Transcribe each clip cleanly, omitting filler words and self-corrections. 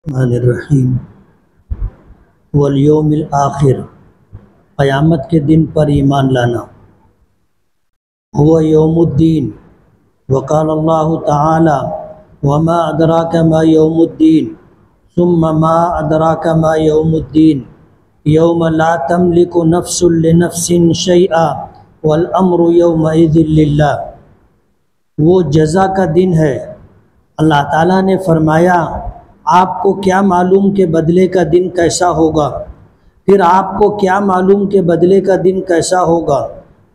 रहमान वल यौमिल आखिर, क़यामत के दिन पर ईमान लाना। हुवा यौमुद्दीन वक़ाल अल्लाहु तआला वमा अदराका मा यौमुद्दीन सुम्मा मा अदराका मा यौमुद्दीन यौम ला तमलिकु नफ्सुन लिनफ्सिन शैआ वल अम्रु यौमइज़िन लिल्लाह। वो जज़ा का दिन है। अल्लाह ताला ने फरमाया, आपको क्या मालूम के बदले का दिन कैसा होगा। फिर आपको क्या मालूम के बदले का दिन कैसा होगा।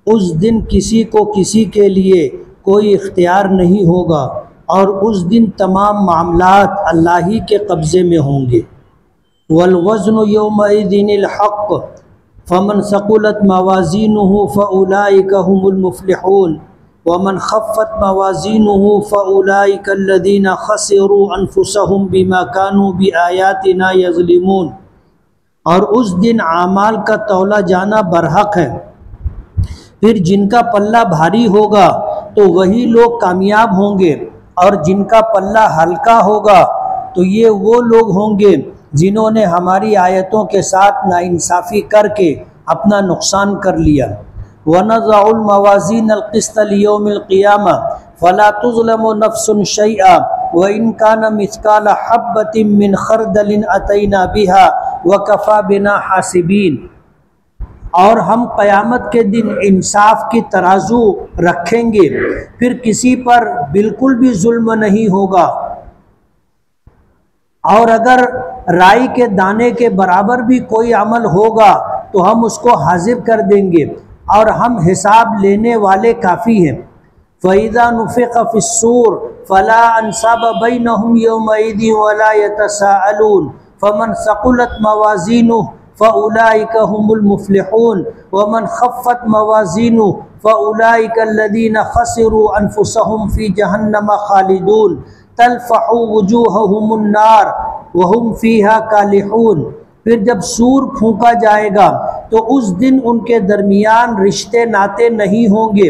उस दिन किसी को किसी के लिए कोई इख्तियार नहीं होगा और उस दिन तमाम मामलात अल्लाह ही के कब्ज़े में होंगे। वल वज़्नु यौमइज़िनिल हक़्क़ फ़मन सक़ुलत मवाज़ीनुहु फ़उलाइका हुमुल मुफ़्लिहून वमन खफ़्फ़त मवाज़ीनुहु फ़उलाइका अल्लज़ीना ख़सिरू अनफुसहुम बिमा कानू बिआयातिना यज़लिमून। और उस दिन आमाल का तौला जाना बरहक है। फिर जिनका पल्ला भारी होगा तो वही लोग कामयाब होंगे और जिनका पल्ला हल्का होगा तो ये वो लोग होंगे जिन्होंने हमारी आयतों के साथ नाइंसाफ़ी करके अपना नुकसान कर लिया। वनज़अुल मवाज़ीनल क़िस्त लियौमिल क़ियामह फ़ला तुज़लमु नफ़्सुन शैआ व इन कान मिस्काल हब्बतिन मिन खरदलिन अतैना बिहा व कफ़ा बिना हासिबीन। और हम क़यामत के दिन इंसाफ की तराजू रखेंगे, फिर किसी पर बिल्कुल भी जुल्म नहीं होगा और अगर राई के दाने के बराबर भी कोई अमल होगा तो हम उसको हाजिर कर देंगे और हम हिसाब लेने वाले काफ़ी हैं। फ़इज़ा नुफ़िख़ फ़िस्सूर फ़ला अंसाब बैनहुम यौमइज़िन वला यतसाअलून फ़मन सक़ुलत मवाज़ीनुहु फ़उलाइका हुमुल मुफ़्लिहून वमन खफ़्फ़त मवाज़ीनुहु फ़उलाइका अल्लज़ीना ख़सिरू अनफुसहुम फ़ी जहन्नम ख़ालिदून तलफ़हु वुजूहहुमुन नार वहुम फ़ीहा कालिहून। फिर जब सूर फूंका जाएगा तो उस दिन उनके दरमियान रिश्ते नाते नहीं होंगे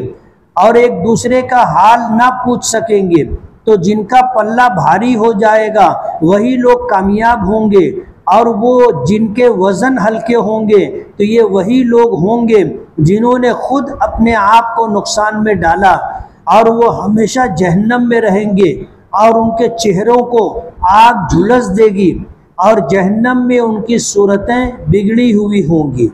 और एक दूसरे का हाल ना पूछ सकेंगे। तो जिनका पल्ला भारी हो जाएगा वही लोग कामयाब होंगे और वो जिनके वज़न हल्के होंगे तो ये वही लोग होंगे जिन्होंने खुद अपने आप को नुकसान में डाला और वो हमेशा जहन्नम में रहेंगे और उनके चेहरों को आग झुलस देगी और जहन्नम में उनकी सूरतें बिगड़ी हुई होंगी।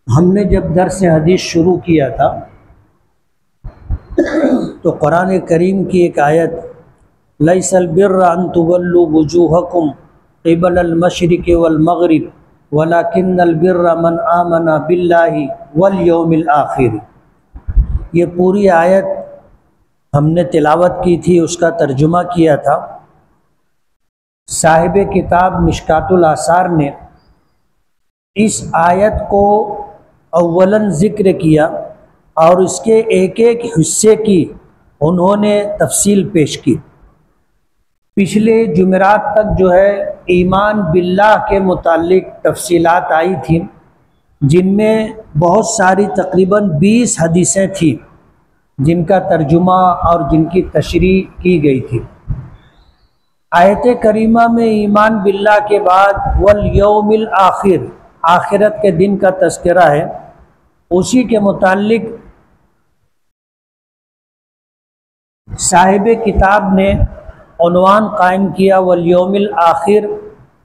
हमने जब दर्स हदीस शुरू किया था तो कुरान करीम की एक आयत लैसल बिर्र अन तुवल्लु वुजूहकुम क़िबलल मशरिक़ि वल मग़रिब वलाकिन्नल बिर्र मन आमना बिल्लाहि वल यौमिल आखिर। ये पूरी आयत हमने तिलावत की थी, उसका तर्जुमा किया था। साहिब किताब मिशकातुल आसार ने इस आयत को अव्वलन ज़िक्र किया और इसके एक एक हिस्से की उन्होंने तफसील पेश की। पिछले जुमेरात तक जो है ईमान बिल्लाह के मुताल्लिक तफसीलात आई थी जिनमें बहुत सारी तकरीबन 20 हदीसें थी जिनका तर्जुमा और जिनकी तशरीह की गई थी। आयत करीमा में ईमान बिल्लाह के बाद वल यौमिल आखिर, आखिरत के दिन का तज़किरा है। उसी के मुताल्लिक साहिब किताब ने उन्वान कायम किया वल यौमिल आखिर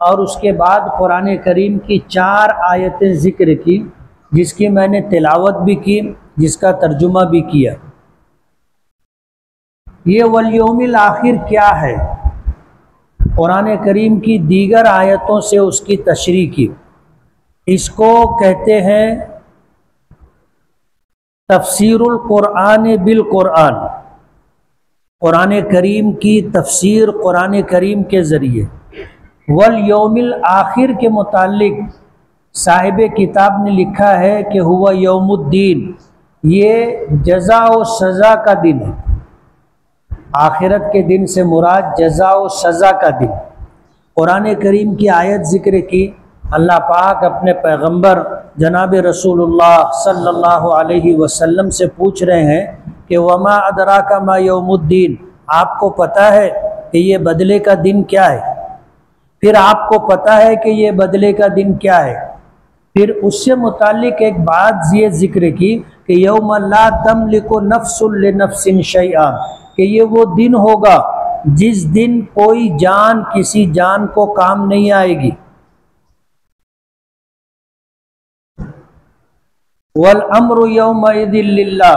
और उसके बाद कुरान करीम की 4 आयतें ज़िक्र की जिसकी मैंने तिलावत भी की, जिसका तर्जुमा भी किया। ये वल यौमिल आखिर क्या है, कुरान करीम की दीगर आयतों से उसकी तशरीह की। इसको कहते हैं तफसीरुल कुरान बिल कुरान, कुरान करीम की तफसीर कुरान करीम के ज़रिए। वल यौमिल आखिर के मुताल्लिक साहिब किताब ने लिखा है कि हुवा यौमुद्दीन, ये जज़ा व सज़ा का दिन है। आखिरत के दिन से मुराद जज़ा व सज़ा का दिन। कुरान करीम की आयत ज़िक्र की अल्लाह पाक अपने पैगंबर जनाब रसूलुल्लाह सल्लल्लाहु अलैहि वसल्लम से पूछ रहे हैं कि वमा अदराका मा यौमुद्दीन, आपको पता है कि ये बदले का दिन क्या है? फिर आपको पता है कि ये बदले का दिन क्या है? फिर उससे मुतालिक एक बात ये जिक्र की कि यौम ला तमलिकु नफ्सुन लिनफ्सिन शैआ, कि ये वो दिन होगा जिस दिन कोई जान किसी जान को काम नहीं आएगी। वल अम्रु यौमइदिन लिल्लाह,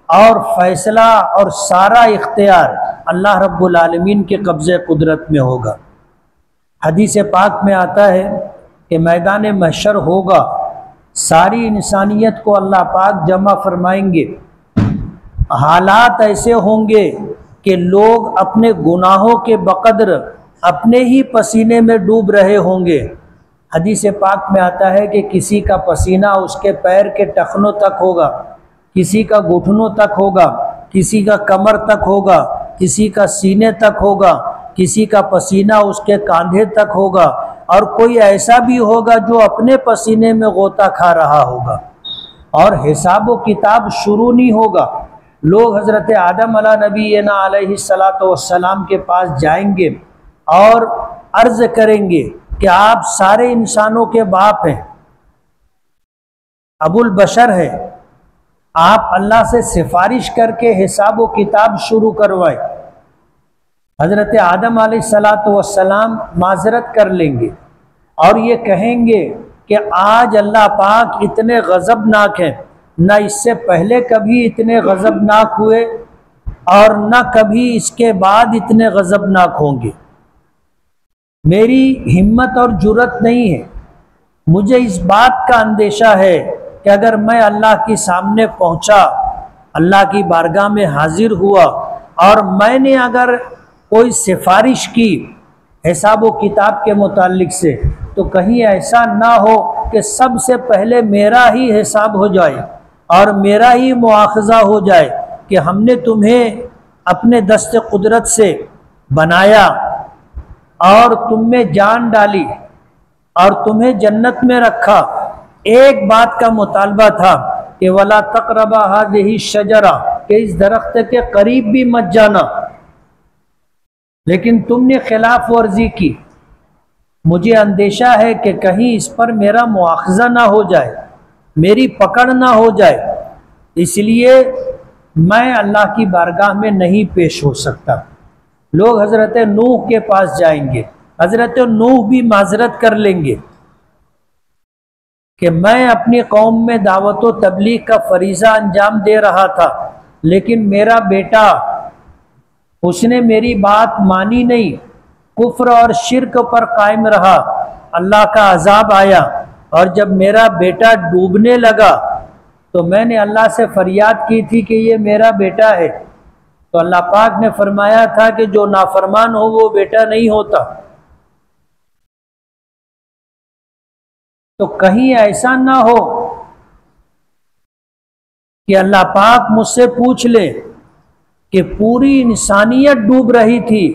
और फैसला और सारा इख्तियार अल्लाह रब्बुल आलमीन के कब्ज़े कुदरत में होगा। हदीस पाक में आता है कि मैदान महशर होगा, सारी इंसानियत को अल्लाह पाक जमा फरमाएंगे। हालात ऐसे होंगे कि लोग अपने गुनाहों के बकद्र अपने ही पसीने में डूब रहे होंगे। हदीस पाक में आता है कि किसी का पसीना उसके पैर के टखनों तक होगा, किसी का घुटनों तक होगा, किसी का कमर तक होगा, किसी का सीने तक होगा, किसी का पसीना उसके कंधे तक होगा, और कोई ऐसा भी होगा जो अपने पसीने में गोता खा रहा होगा। और हिसाब व किताब शुरू नहीं होगा। लोग हज़रत आदम अला नबीना अलैहिस्सलातु वस्सलाम के पास जाएंगे और अर्ज़ करेंगे कि आप सारे इंसानों के बाप हैं, अबुल बशर है, आप अल्लाह से सिफारिश करके हिसाब व किताब शुरू करवाएं। हज़रत आदम अलैहिस्सलातु वस्सलाम माजरत कर लेंगे और ये कहेंगे कि आज अल्लाह पाक इतने गज़बनाक हैं, न इससे पहले कभी इतने गज़बनाक हुए और न कभी इसके बाद इतने गज़बनाक होंगे। मेरी हिम्मत और जुर्रत नहीं है, मुझे इस बात का अंदेशा है कि अगर मैं अल्लाह के सामने पहुंचा, अल्लाह की बारगाह में हाजिर हुआ और मैंने अगर कोई सिफारिश की हिसाब व किताब के मुतालिक से, तो कहीं ऐसा ना हो कि सबसे पहले मेरा ही हिसाब हो जाए और मेरा ही मुआखज़ा हो जाए कि हमने तुम्हें अपने दस्ते कुदरत से बनाया और तुम में जान डाली और तुम्हें जन्नत में रखा। एक बात का मुतालबा था कि वला तक़रबा हाज़िही शजरा, कि इस दरख्त के करीब भी मत जाना, लेकिन तुमने खिलाफ वर्जी की। मुझे अंदेशा है कि कहीं इस पर मेरा मुआखज़ा ना हो जाए, मेरी पकड़ ना हो जाए, इसलिए मैं अल्लाह की बारगाह में नहीं पेश हो सकता। लोग हज़रत नूह के पास जाएंगे, हज़रत नूह भी माजरत कर लेंगे कि मैं अपनी कौम में दावत व तबलीग का फरीज़ा अंजाम दे रहा था, लेकिन मेरा बेटा, उसने मेरी बात मानी नहीं, कुफ्र और शिर्क पर कायम रहा, अल्लाह का अजाब आया। और जब मेरा बेटा डूबने लगा तो मैंने अल्लाह से फरियाद की थी कि ये मेरा बेटा है, तो अल्लाह पाक ने फरमाया था कि जो नाफरमान हो वो बेटा नहीं होता। तो कहीं ऐसा ना हो कि अल्लाह पाक मुझसे पूछ ले कि पूरी इंसानियत डूब रही थी,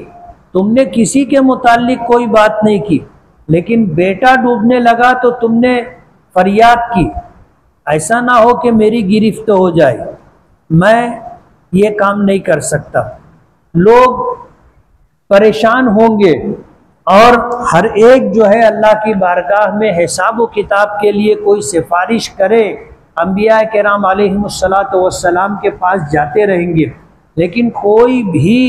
तुमने किसी के मुतालिक कोई बात नहीं की, लेकिन बेटा डूबने लगा तो तुमने फरियाद की। ऐसा ना हो कि मेरी गिरफ्त हो जाए, मैं ये काम नहीं कर सकता। लोग परेशान होंगे और हर एक जो है अल्लाह की बारगाह में हिसाब व किताब के लिए कोई सिफारिश करे, अंबिया किराम अलैहिमुस्सलातु वस्सलाम के पास जाते रहेंगे, लेकिन कोई भी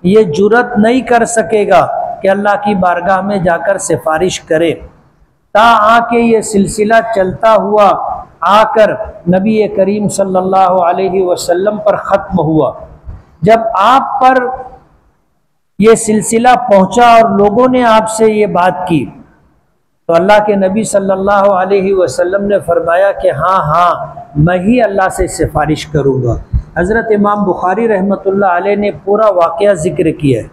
ये जुर्रत नहीं कर सकेगा कि अल्लाह की बारगाह में जाकर सिफारिश करे। ता आके ये सिलसिला चलता हुआ आकर नबी करीम सल्लल्लाहु अलैहि वसल्लम पर ख़त्म हुआ। जब आप पर ये सिलसिला पहुंचा और लोगों ने आपसे ये बात की, तो अल्लाह के नबी सल्लल्लाहु अलैहि वसल्लम ने फरमाया कि हाँ हाँ, मैं ही अल्लाह से सिफारिश करूँगा। हज़रत इमाम बुखारी रहमतुल्लाह अलैह ने पूरा वाक़या ज़िक्र किया है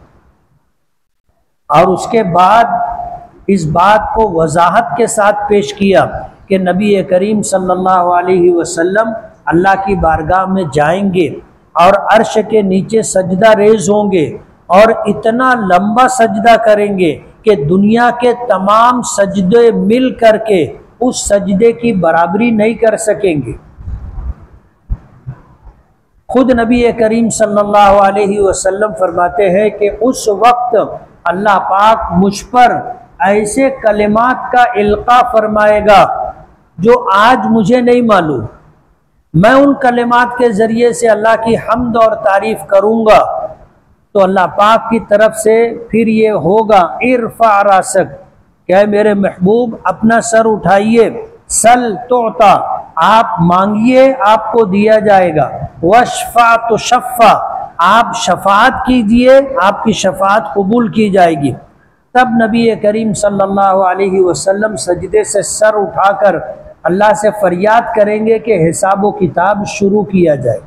और उसके बाद इस बात को वजाहत के साथ पेश किया कि नबी करीम सल्लल्लाहु अलैहि वसल्लम अल्लाह की बारगाह में जाएंगे और अर्श के नीचे सजदा रेज होंगे और इतना लंबा सजदा करेंगे कि दुनिया के तमाम सजदे मिल करके उस सजदे की बराबरी नहीं कर सकेंगे। खुद नबी करीम सल्लल्लाहु अलैहि वसल्लम फरमाते हैं कि उस वक्त अल्लाह पाक मुझ पर ऐसे कलिमात का इल्का फरमाएगा जो आज मुझे नहीं मालूम। मैं उन कलिमात के ज़रिए से अल्लाह की हम्द और तारीफ़ करूँगा तो अल्लाह पाक की तरफ से फिर ये होगा, इरफा रासक, क्या मेरे महबूब अपना सर उठाइए, सल तोता, आप मांगिए आपको दिया जाएगा, वशफा तो शफ़ा, आप शफात कीजिए आपकी शफात कबूल की जाएगी। तब नबी करीम सल्लल्लाहु अलैहि वसल्लम सजदे से सर उठाकर अल्लाह से फरियाद करेंगे कि हिसाब व किताब शुरू किया जाए।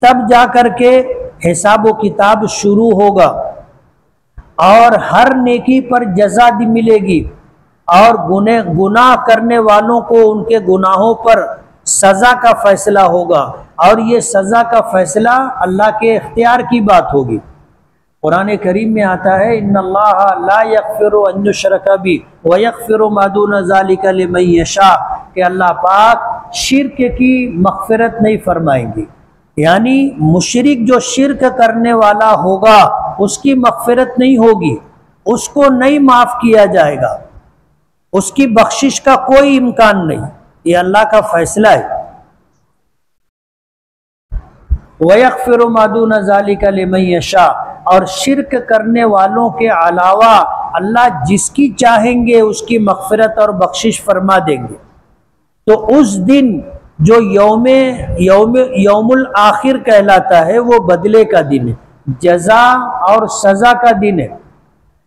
तब जा कर के हिसाब व किताब शुरू होगा और हर नेकी पर जज़ा मिलेगी और गुनाह करने वालों को उनके गुनाहों पर सज़ा का फैसला होगा और ये सज़ा का फैसला अल्लाह के इख्तियार की बात होगी। कुरान करीम में आता है, इन्नल्लाह ला यग़फ़िरु अन युश्रका बिही व यग़फ़िरु मा दून ज़ालिका लिमन यशा, कि अल्लाह पाक शिर्क की मग़फ़िरत नहीं फरमाएंगे, यानी मुशरिक जो शिर्क करने वाला होगा उसकी मग़फ़िरत नहीं होगी, उसको नहीं माफ़ किया जाएगा, उसकी बख्शिश का कोई इम्कान नहीं। ये अल्लाह का फैसला है। वयग़फ़िरु मा दून ज़ालिका लिमन यशा, और शिर्क करने वालों के अलावा अल्लाह जिसकी चाहेंगे उसकी मग़फ़िरत और बख्शिश फरमा देंगे। तो उस दिन जो यौमुल आखिर कहलाता है वो बदले का दिन है, जज़ा और सज़ा का दिन है।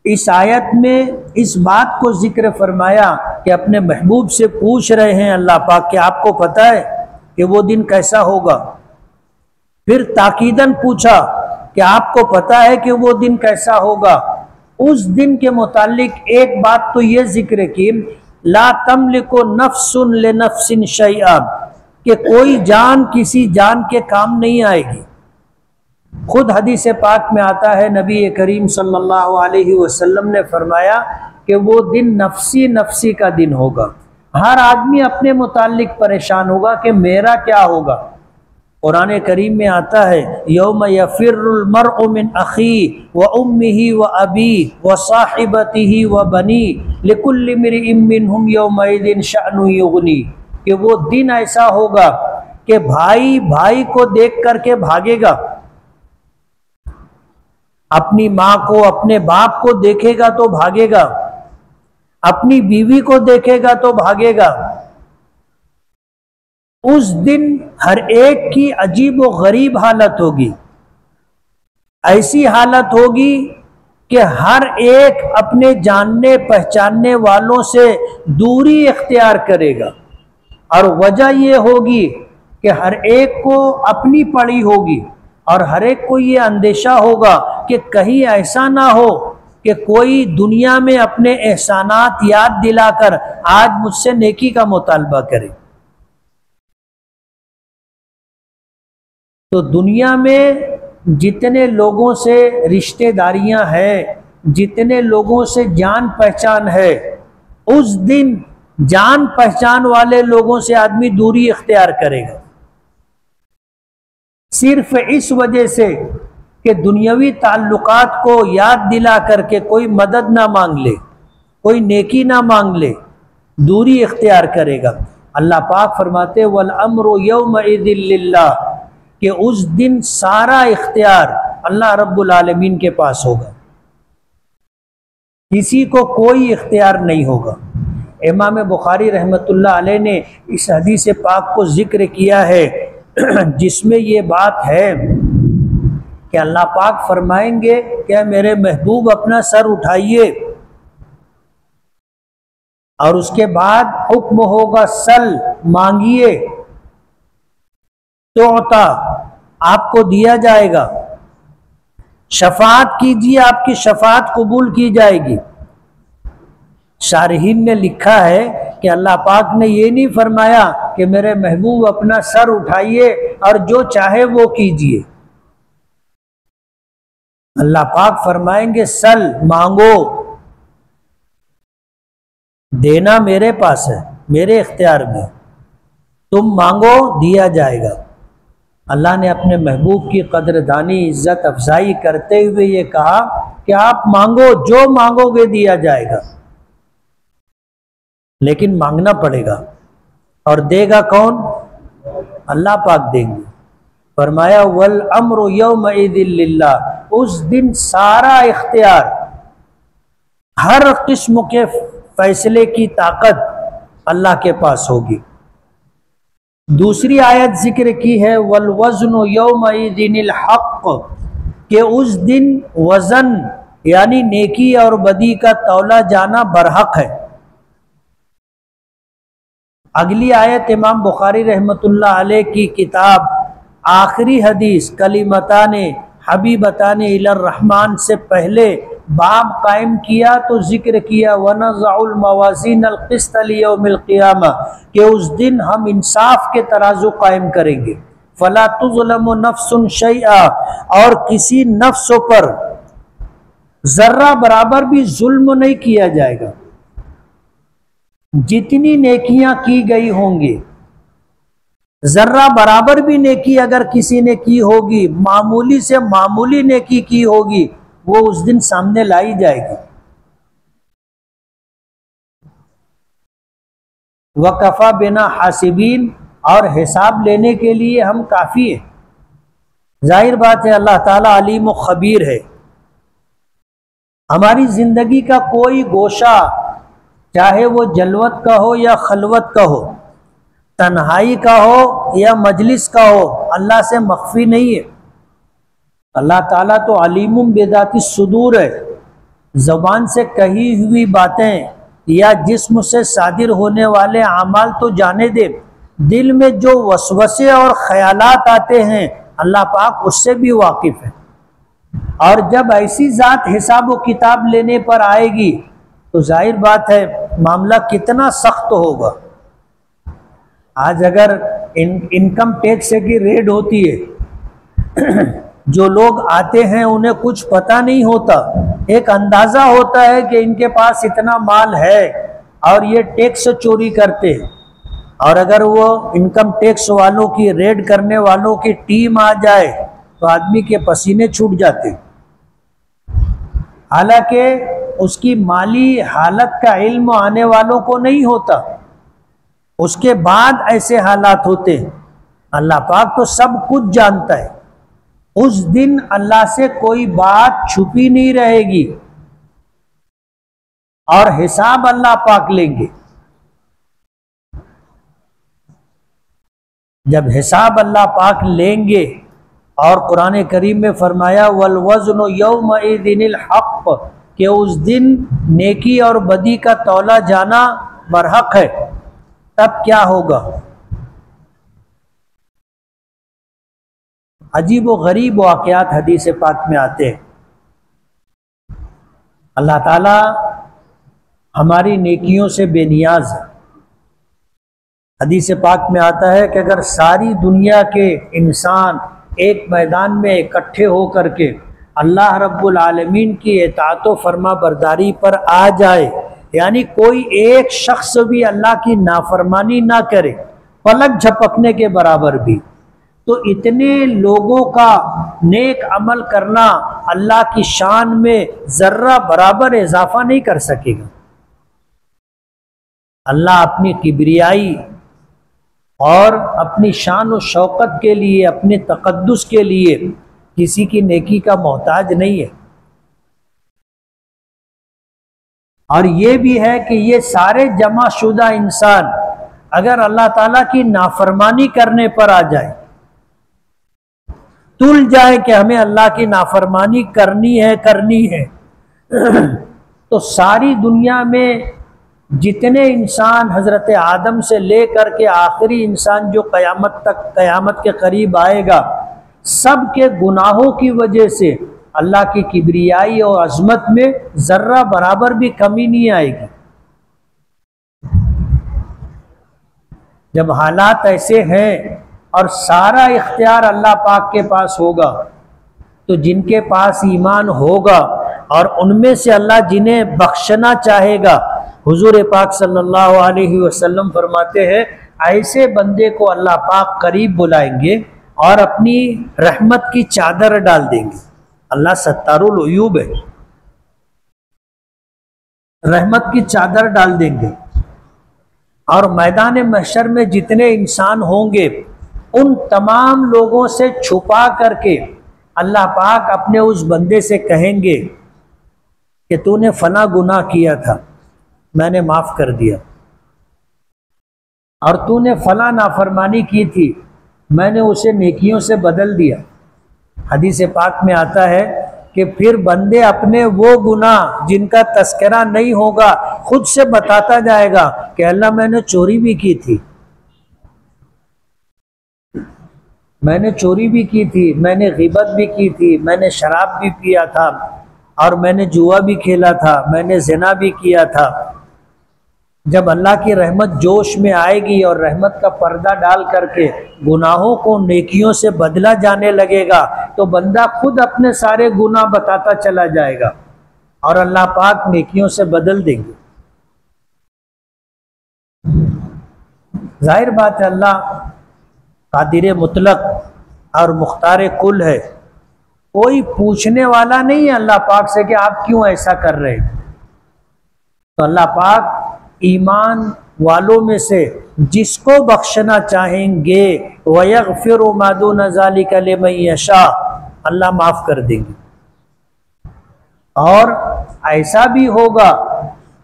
इस आयत में इस बात को जिक्र फरमाया कि अपने महबूब से पूछ रहे हैं अल्लाह पाक कि आपको पता है कि वो दिन कैसा होगा। फिर ताकीदन पूछा कि आपको पता है कि वो दिन कैसा होगा। उस दिन के मुतालिक एक बात तो ये जिक्र की, ला तमलिकु नफ्सुन लिनफ्सिन शैआ, कि कोई जान किसी जान के काम नहीं आएगी। खुद हदीस पाक में आता है, नबी करीम सल्लल्लाहु अलैहि वसल्लम ने फरमाया कि वो दिन नफसी नफसी का दिन होगा। हर आदमी अपने मुतालिक परेशान होगा कि मेरा क्या होगा। कुरान करीम में आता है, यौम यफिर्रुल मर्उ मिन अखी व उम्मिही व अबी व साहिबतिही व बनी लिकुल्लि इम्रिइम मिनहुम यौमइदिन शअनुन युगनी, कि वो दिन ऐसा होगा कि भाई भाई को देख करके भागेगा, अपनी माँ को अपने बाप को देखेगा तो भागेगा, अपनी बीवी को देखेगा तो भागेगा। उस दिन हर एक की अजीब व गरीब हालत होगी। ऐसी हालत होगी कि हर एक अपने जानने पहचानने वालों से दूरी इख्तियार करेगा, और वजह यह होगी कि हर एक को अपनी पड़ी होगी और हर एक को ये अंदेशा होगा कि कहीं ऐसा ना हो कि कोई दुनिया में अपने एहसानात याद दिलाकर आज मुझसे नेकी का मुतालबा करे। तो दुनिया में जितने लोगों से रिश्तेदारियां हैं, जितने लोगों से जान पहचान है, उस दिन जान पहचान वाले लोगों से आदमी दूरी इख्तियार करेगा, सिर्फ इस वजह से कि दुनियावी ताल्लुकात को याद दिला करके कोई मदद ना मांग ले, कोई नेकी ना मांग ले, दूरी इख्तियार करेगा। अल्लाह पाक फरमाते वल अम्रु यौमइदिन लिल्लाह, कि उस दिन सारा इख्तियार अल्लाह रब्बुल आलमीन के पास होगा, किसी को कोई इख्तियार नहीं होगा। इमाम बुखारी रहमतुल्लाह अलैह ने इस हदीस पाक को जिक्र किया है जिसमें ये बात है कि अल्लाह पाक फरमाएंगे कि मेरे महबूब अपना सर उठाइए, और उसके बाद हुक्म होगा सल, मांगिए, तोता, आपको दिया जाएगा, शफात कीजिए, आपकी शफात कबूल की जाएगी। शारहीन ने लिखा है कि अल्लाह पाक ने ये नहीं फरमाया कि मेरे महबूब अपना सर उठाइए और जो चाहे वो कीजिए। अल्लाह पाक फरमाएंगे सल, मांगो, देना मेरे पास है, मेरे इख्तियार में, तुम मांगो दिया जाएगा। अल्लाह ने अपने महबूब की कदरदानी इज्जत अफजाई करते हुए ये कहा कि आप मांगो, जो मांगोगे दिया जाएगा, लेकिन मांगना पड़ेगा। और देगा कौन? अल्लाह पाक देंगे। फरमाया वल अम्रु यौमइदिन लिल्लाह, उस दिन सारा इख्तियार, हर किस्म के फैसले की ताकत अल्लाह के पास होगी। दूसरी आयत जिक्र की है वल वज़्नु यौमइदिनिल हक़, कि उस दिन वज़न यानी नेकी और बदी का तौला जाना बरहक है। अगली आयत इमाम बुखारी रहमतुल्लाह अलैह की किताब आखिरी हदीस कलिमताने हबीबताने इलर रहमान से पहले बाब कायम किया तो जिक्र किया वनज़उल मवाज़ीन अल क़िस्त लियौमिल क़ियामा, कि उस दिन हम इंसाफ के तराजू कायम करेंगे। फ़ला तुज़लमु नफ्सुन शैआ, और किसी नफ्स पर जर्रा बराबर भी जुल्म नहीं किया जाएगा। जितनी नेकियां की गई होंगी, जर्रा बराबर भी नेकी अगर किसी ने की होगी, मामूली से मामूली नेकी की होगी, वो उस दिन सामने लाई जाएगी। वकफा बिना हासिबीन, और हिसाब लेने के लिए हम काफ़ी है। जाहिर बात है अल्लाह ताला अलीम व खबीर है। हमारी ज़िंदगी का कोई गोशा, चाहे वो जलवत का हो या खलवत का हो, तन्हाई का हो या मजलिस का हो, अल्लाह से मख्फी नहीं है। अल्लाह ताला तो अलीमुम बिदाति सुदूर है। ज़बान से कही हुई बातें या जिस्म से सादिर होने वाले आमाल तो जाने दे, दिल में जो वसवसे और ख्यालात आते हैं अल्लाह पाक उससे भी वाकिफ़ है। और जब ऐसी ज़ात हिसाब व किताब लेने पर आएगी तो जाहिर बात है मामला कितना सख्त होगा। आज अगर इनकम टैक्स की रेड होती है जो लोग आते हैं उन्हें कुछ पता नहीं होता, एक अंदाज़ा होता है कि इनके पास इतना माल है और ये टैक्स चोरी करते हैं, और अगर वो इनकम टैक्स वालों की रेड करने वालों की टीम आ जाए तो आदमी के पसीने छूट जाते। हालांकि उसकी माली हालत का इल्म आने वालों को नहीं होता, उसके बाद ऐसे हालात होते हैं। अल्लाह पाक तो सब कुछ जानता है। उस दिन अल्लाह से कोई बात छुपी नहीं रहेगी और हिसाब अल्लाह पाक लेंगे। जब हिसाब अल्लाह पाक लेंगे, और कुरान करीम में फरमाया वल वज़्नु यौमइदिनिल हक़, कि उस दिन नेकी और बदी का तौला जाना बरहक है, तब क्या होगा? अजीब व गरीब वाक़यात हदीस पाक में आते हैं। अल्लाह ताला हमारी नेकियों से बेनियाज है। हदीस पाक में आता है कि अगर सारी दुनिया के इंसान एक मैदान में इकट्ठे हो करके अल्लाह रब्बुल आलमीन की इताअत व फरमा बरदारी पर आ जाए, यानी कोई एक शख्स भी अल्लाह की नाफरमानी ना करे, पलक झपकने के बराबर भी, तो इतने लोगों का नेक अमल करना अल्लाह की शान में ज़र्रा बराबर इजाफा नहीं कर सकेगा। अल्लाह अपनी किबरियाई और अपनी शान व शौकत के लिए, अपने तक़द्दुस के लिए किसी की नेकी का मोहताज नहीं है। और ये भी है कि ये सारे जमा शुदा इंसान अगर अल्लाह ताला की नाफरमानी करने पर आ जाए, तुल जाए कि हमें अल्लाह की नाफरमानी करनी है तो सारी दुनिया में जितने इंसान हज़रत आदम से लेकर के आखिरी इंसान जो क़यामत के करीब आएगा, सब के गुनाहों की वजह से अल्लाह की किबरियाई और अज़मत में ज़र्रा बराबर भी कमी नहीं आएगी। जब हालात ऐसे हैं और सारा इख्तियार अल्लाह पाक के पास होगा, तो जिनके पास ईमान होगा और उनमें से अल्लाह जिन्हें बख्शना चाहेगा, हुजूर पाक सल्लल्लाहु अलैहि वसल्लम फरमाते हैं ऐसे बंदे को अल्लाह पाक करीब बुलाएंगे और अपनी रहमत की चादर डाल देंगे। अल्लाह सत्तारुल उयूब है, रहमत की चादर डाल देंगे और मैदान महशर में जितने इंसान होंगे उन तमाम लोगों से छुपा करके अल्लाह पाक अपने उस बंदे से कहेंगे कि तूने फला गुनाह किया था, मैंने माफ कर दिया, और तूने फला नाफरमानी की थी, मैंने उसे नेकियों से बदल दिया। हदीस पाक में आता है कि फिर बंदे अपने वो गुनाह जिनका तस्करा नहीं होगा खुद से बताता जाएगा कि अल्लाह मैंने चोरी भी की थी, मैंने चोरी भी की थी, मैंने गिबत भी की थी, मैंने शराब भी पिया था, और मैंने जुआ भी खेला था, मैंने ज़िना भी किया था। जब अल्लाह की रहमत जोश में आएगी और रहमत का पर्दा डाल करके गुनाहों को नेकियों से बदला जाने लगेगा तो बंदा खुद अपने सारे गुनाह बताता चला जाएगा और अल्लाह पाक नेकियों से बदल देंगे। जाहिर बात है अल्लाह कादिर मुतलक और मुख्तार कुल है, कोई पूछने वाला नहीं है अल्लाह पाक से कि आप क्यों ऐसा कर रहे हैं। तो अल्लाह पाक ईमान वालों में से जिसको बख्शना चाहेंगे वयग़फ़िरु मा दून ज़ालिका लिमन यशा, अल्लाह माफ़ कर देंगे। और ऐसा भी होगा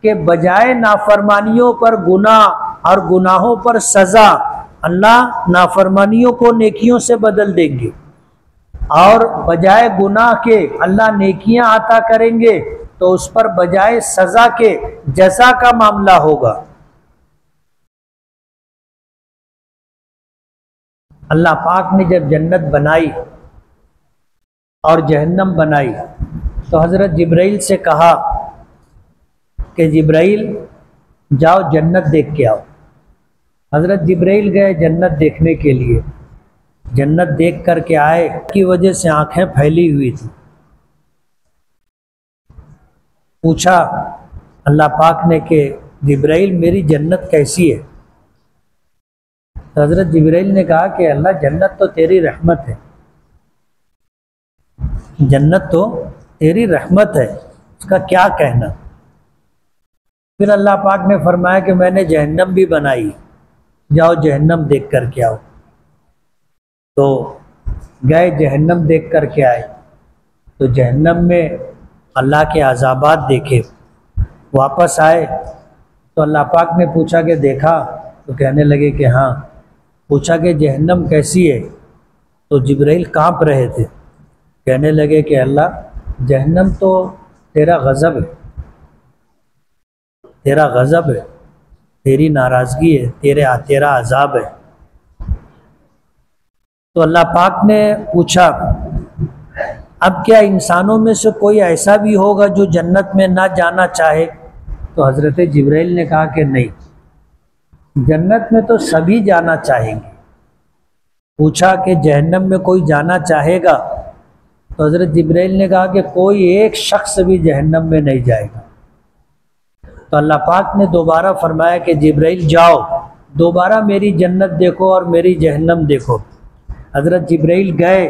कि बजाय नाफरमानियों पर गुनाह और गुनाहों पर सज़ा, अल्लाह नाफरमानियों को नेकियों से बदल देंगे और बजाय गुनाह के अल्लाह नेकियां अता करेंगे तो उस पर बजाय सजा के जज़ा का मामला होगा। अल्लाह पाक ने जब जन्नत बनाई और जहन्नम बनाई तो हज़रत जिब्राइल से कहा कि जिब्राइल जाओ जन्नत देख के आओ। हज़रत जिब्राइल गए जन्नत देखने के लिए, जन्नत देख कर के आए की वजह से आंखें फैली हुई थी। पूछा अल्लाह पाक ने कि जिब्राइल मेरी जन्नत कैसी है? तो हज़रत जिब्राइल ने कहा कि अल्लाह जन्नत तो तेरी रहमत है, जन्नत तो तेरी रहमत है, उसका क्या कहना। फिर अल्लाह पाक ने फरमाया कि मैंने जहन्नम भी बनाई, जाओ जहन्नम देख कर के आओ। तो गए जहन्नम देख कर के आए तो जहन्नम में अल्लाह के अज़ाबात देखे। वापस आए तो अल्लाह पाक ने पूछा कि देखा? तो कहने लगे कि हाँ। पूछा कि जहन्नम कैसी है? तो जिब्राइल काँप रहे थे, कहने लगे कि अल्लाह जहन्नम तो तेरा गज़ब है, तेरा गज़ब है, तेरी नाराज़गी है, तेरा अज़ाब है। तो अल्लाह पाक ने पूछा अब क्या इंसानों में से कोई ऐसा भी होगा जो जन्नत में ना जाना चाहे? तो हज़रत जिब्राइल ने कहा कि नहीं, जन्नत में तो सभी जाना चाहेंगे। पूछा कि जहन्नम में कोई जाना चाहेगा? तो हज़रत जिब्राइल ने कहा कि कोई एक शख्स भी जहन्नम में नहीं जाएगा। तो अल्लाह पाक ने दोबारा फरमाया कि जिब्राइल जाओ दोबारा मेरी जन्नत देखो और मेरी जहन्नम देखो। हज़रत जिब्राइल गए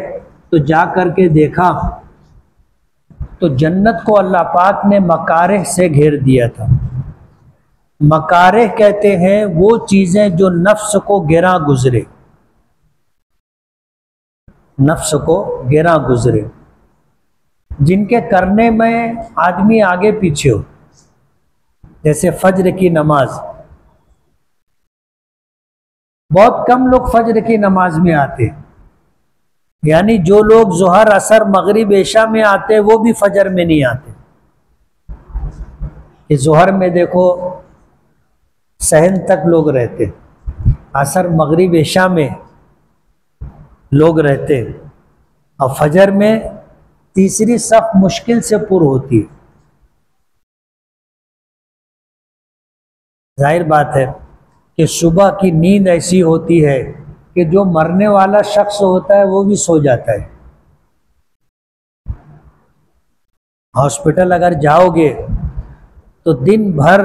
तो जा कर के देखा तो जन्नत को अल्लाह पाक ने मकारिह से घेर दिया था। मकारिह कहते हैं वो चीज़ें जो नफ्स को गिरा गुजरे, नफ्स को गिरा गुजरे, जिनके करने में आदमी आगे पीछे हो, जैसे फज्र की नमाज। बहुत कम लोग फज्र की नमाज में आते, यानी जो लोग ज़ोहर असर मगरिब इशा में आते वो भी फजर में नहीं आते। कि ज़ोहर में देखो सहन तक लोग रहते, असर मगरिब इशा में लोग रहते, और फजर में तीसरी सफ मुश्किल से पुर होती है। जाहिर बात है कि सुबह की नींद ऐसी होती है कि जो मरने वाला शख्स होता है वो भी सो जाता है। हॉस्पिटल अगर जाओगे तो दिन भर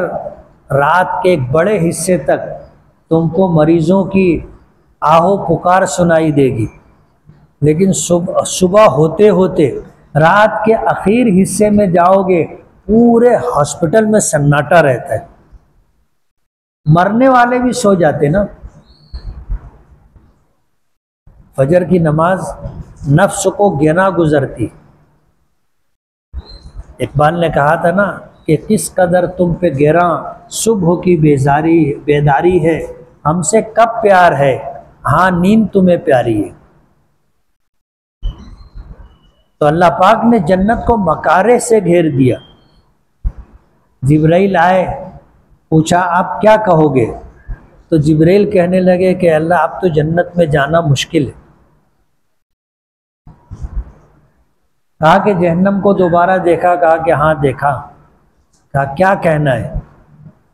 रात के एक बड़े हिस्से तक तुमको मरीजों की आहो पुकार सुनाई देगी, लेकिन सुबह होते होते रात के आखिर हिस्से में जाओगे, पूरे हॉस्पिटल में सन्नाटा रहता है। मरने वाले भी सो जाते ना। फजर की नमाज नफ्स को गिना गुजरती। इकबाल ने कहा था ना कि किस कदर तुम पे गिरा सुबह की बेदारी है, हमसे कब प्यार है, हाँ नींद तुम्हें प्यारी है। तो अल्लाह पाक ने जन्नत को मकारे से घेर दिया। जिब्राइल आए, पूछा आप क्या कहोगे? तो जिब्राइल कहने लगे कि अल्लाह अब तो जन्नत में जाना मुश्किल है। कहा कि जहन्नम को दोबारा देखा? कहा कि हाँ देखा। कहा क्या कहना है?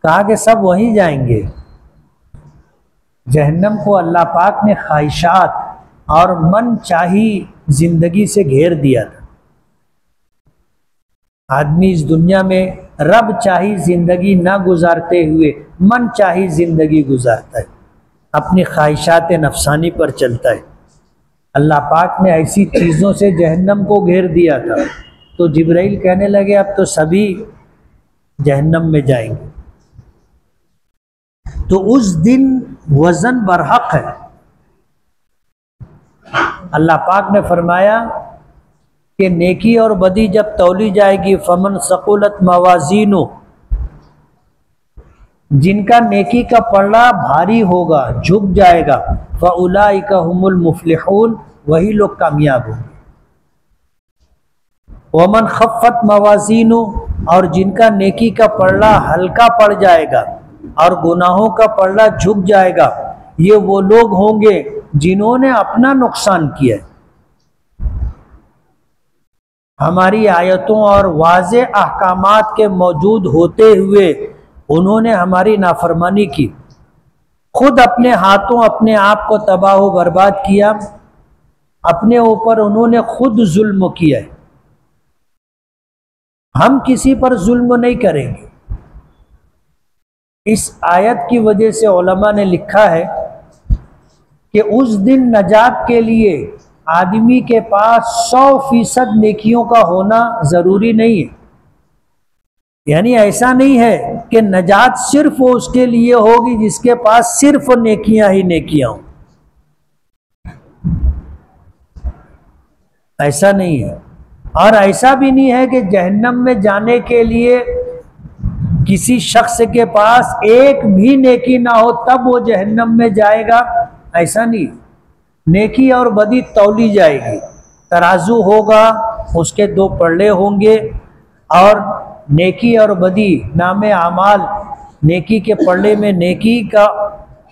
कहा कि सब वहीं जाएंगे। जहन्नम को अल्लाह पाक ने ख्वाहिशात और मन चाही जिंदगी से घेर दिया था। आदमी इस दुनिया में रब चाही जिंदगी ना गुजारते हुए मन चाही जिंदगी गुजारता है, अपनी ख्वाहिशात नफसानी पर चलता है। अल्लाह पाक ने ऐसी चीज़ों से जहन्नम को घेर दिया था। तो जिब्राइल कहने लगे अब तो सभी जहन्नम में जाएंगे। तो उस दिन वजन बरहक है। अल्लाह पाक ने फरमाया कि नेकी और बदी जब तौली जाएगी, फमन सकुलत मवाजीनो, जिनका नेकी का पल्ला भारी होगा, झुक जाएगा, फउलाइका हुमुल मुफलिहून, वही लोग कामयाब होंगे। वमन खफ़्फ़त मवाजीनो, और जिनका नेकी का पल्ला हल्का पड़ जाएगा और गुनाहों का पल्ला झुक जाएगा, ये वो लोग होंगे जिन्होंने अपना नुकसान किया है। हमारी आयतों और वाज़े अहकामात के मौजूद होते हुए उन्होंने हमारी नाफरमानी की, खुद अपने हाथों अपने आप को तबाह व बर्बाद किया, अपने ऊपर उन्होंने खुद जुल्म किया है। हम किसी पर जुल्म नहीं करेंगे। इस आयत की वजह से उलमा ने लिखा है कि उस दिन नजात के लिए आदमी के पास 100% नेकियों का होना ज़रूरी नहीं है। यानी ऐसा नहीं है कि नजात सिर्फ उसके लिए होगी जिसके पास सिर्फ नेकियां ही नेकियां हों, ऐसा नहीं है। और ऐसा भी नहीं है कि जहन्नम में जाने के लिए किसी शख्स के पास एक भी नेकी ना हो तब वो जहन्नम में जाएगा, ऐसा नहीं। नेकी और बदी तौली जाएगी, तराजू होगा, उसके 2 पल्ले होंगे, और नेकी और बदी नामे अमाल, नेकी के पल्ले में नेकी का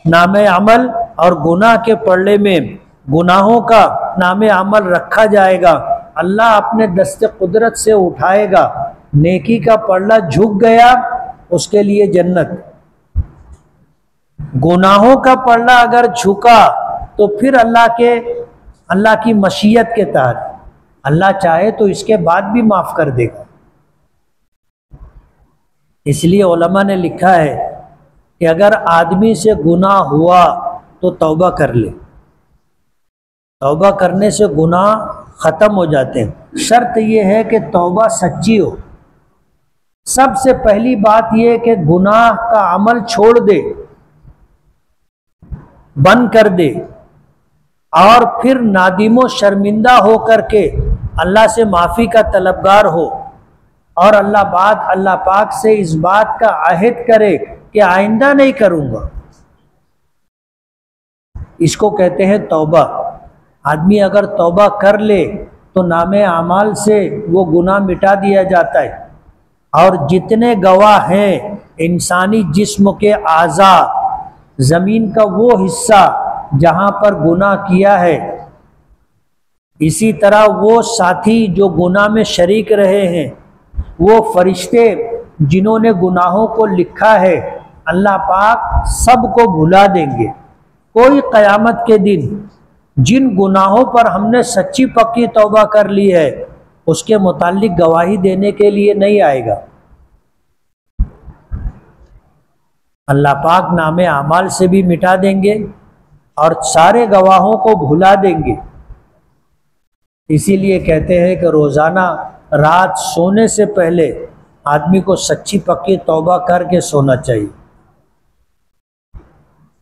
नामे अमल और गुनाह के पल्ले में गुनाहों का नामे अमल रखा जाएगा। अल्लाह अपने दस्ते कुदरत से उठाएगा, नेकी का पल्ला झुक गया उसके लिए जन्नत, गुनाहों का पल्ला अगर झुका तो फिर अल्लाह की मशीयत के तहत अल्लाह चाहे तो इसके बाद भी माफ़ कर देगा। इसलिए उलमा ने लिखा है कि अगर आदमी से गुनाह हुआ तो तौबा कर ले। तौबा करने से गुनाह ख़त्म हो जाते हैं। शर्त यह है कि तौबा सच्ची हो। सबसे पहली बात यह कि गुनाह का अमल छोड़ दे, बंद कर दे, और फिर नादिमो शर्मिंदा हो करके अल्लाह से माफ़ी का तलबगार हो, और अल्लाह पाक से इस बात का अहद करे कि आइंदा नहीं करूँगा। इसको कहते हैं तौबा। आदमी अगर तौबा कर ले तो नामे अमाल से वो गुनाह मिटा दिया जाता है। और जितने गवाह हैं इंसानी जिस्म के आज़ा, ज़मीन का वो हिस्सा जहाँ पर गुनाह किया है, इसी तरह वो साथी जो गुनाह में शरीक रहे हैं, वो फरिश्ते जिन्होंने गुनाहों को लिखा है, अल्लाह पाक सबको भुला देंगे। कोई क़यामत के दिन जिन गुनाहों पर हमने सच्ची पक्की तौबा कर ली है उसके मुतालिक गवाही देने के लिए नहीं आएगा। अल्लाह पाक नामे आमाल से भी मिटा देंगे और सारे गवाहों को भुला देंगे। इसीलिए कहते हैं कि रोज़ाना रात सोने से पहले आदमी को सच्ची पक्की तौबा करके सोना चाहिए।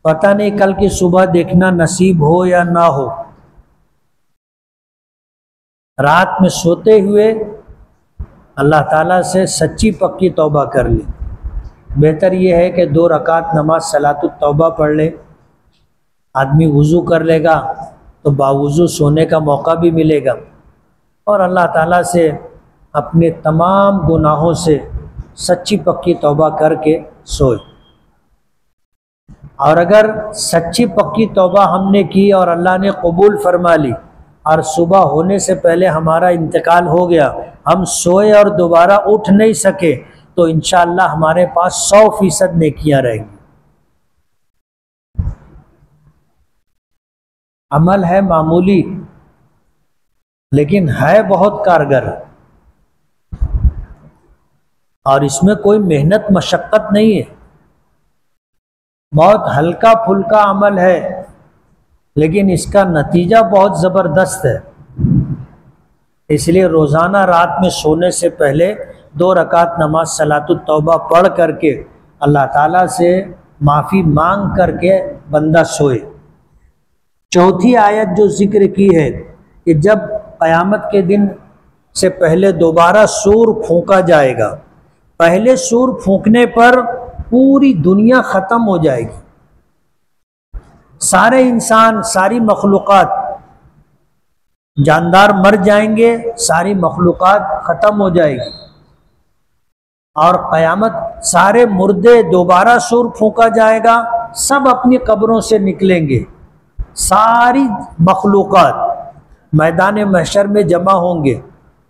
पता नहीं कल की सुबह देखना नसीब हो या ना हो। रात में सोते हुए अल्लाह ताला से सच्ची पक्की तौबा कर ले। बेहतर यह है कि 2 रकात नमाज सलातुत तौबा पढ़ ले। आदमी वज़ू कर लेगा तो बावुज़ू सोने का मौका भी मिलेगा और अल्लाह ताला से अपने तमाम गुनाहों से सच्ची पक्की तौबा करके सोए। और अगर सच्ची पक्की तौबा हमने की और अल्लाह ने कबूल फरमा ली और सुबह होने से पहले हमारा इंतकाल हो गया, हम सोए और दोबारा उठ नहीं सके, तो इंशाअल्लाह हमारे पास 100% नेकियां रहेंगी। अमल है मामूली लेकिन है बहुत कारगर और इसमें कोई मेहनत मशक्क़त नहीं है। बहुत हल्का फुल्का अमल है लेकिन इसका नतीजा बहुत ज़बरदस्त है। इसलिए रोज़ाना रात में सोने से पहले 2 रकात नमाज सलातुत तौबा पढ़ करके अल्लाह ताला से माफ़ी मांग करके बंदा सोए। चौथी आयत जो जिक्र की है कि जब क़यामत के दिन से पहले दोबारा सूर फूंका जाएगा, पहले सूर फूंकने पर पूरी दुनिया ख़त्म हो जाएगी। सारे इंसान, सारी मखलूक़ात, जानदार मर जाएंगे, सारी मखलूक़ात ख़त्म हो जाएगी और क़यामत, सारे मुर्दे दोबारा सूर फूंका जाएगा, सब अपनी कब्रों से निकलेंगे। सारी मखलूक़ात मैदान महशर में जमा होंगे।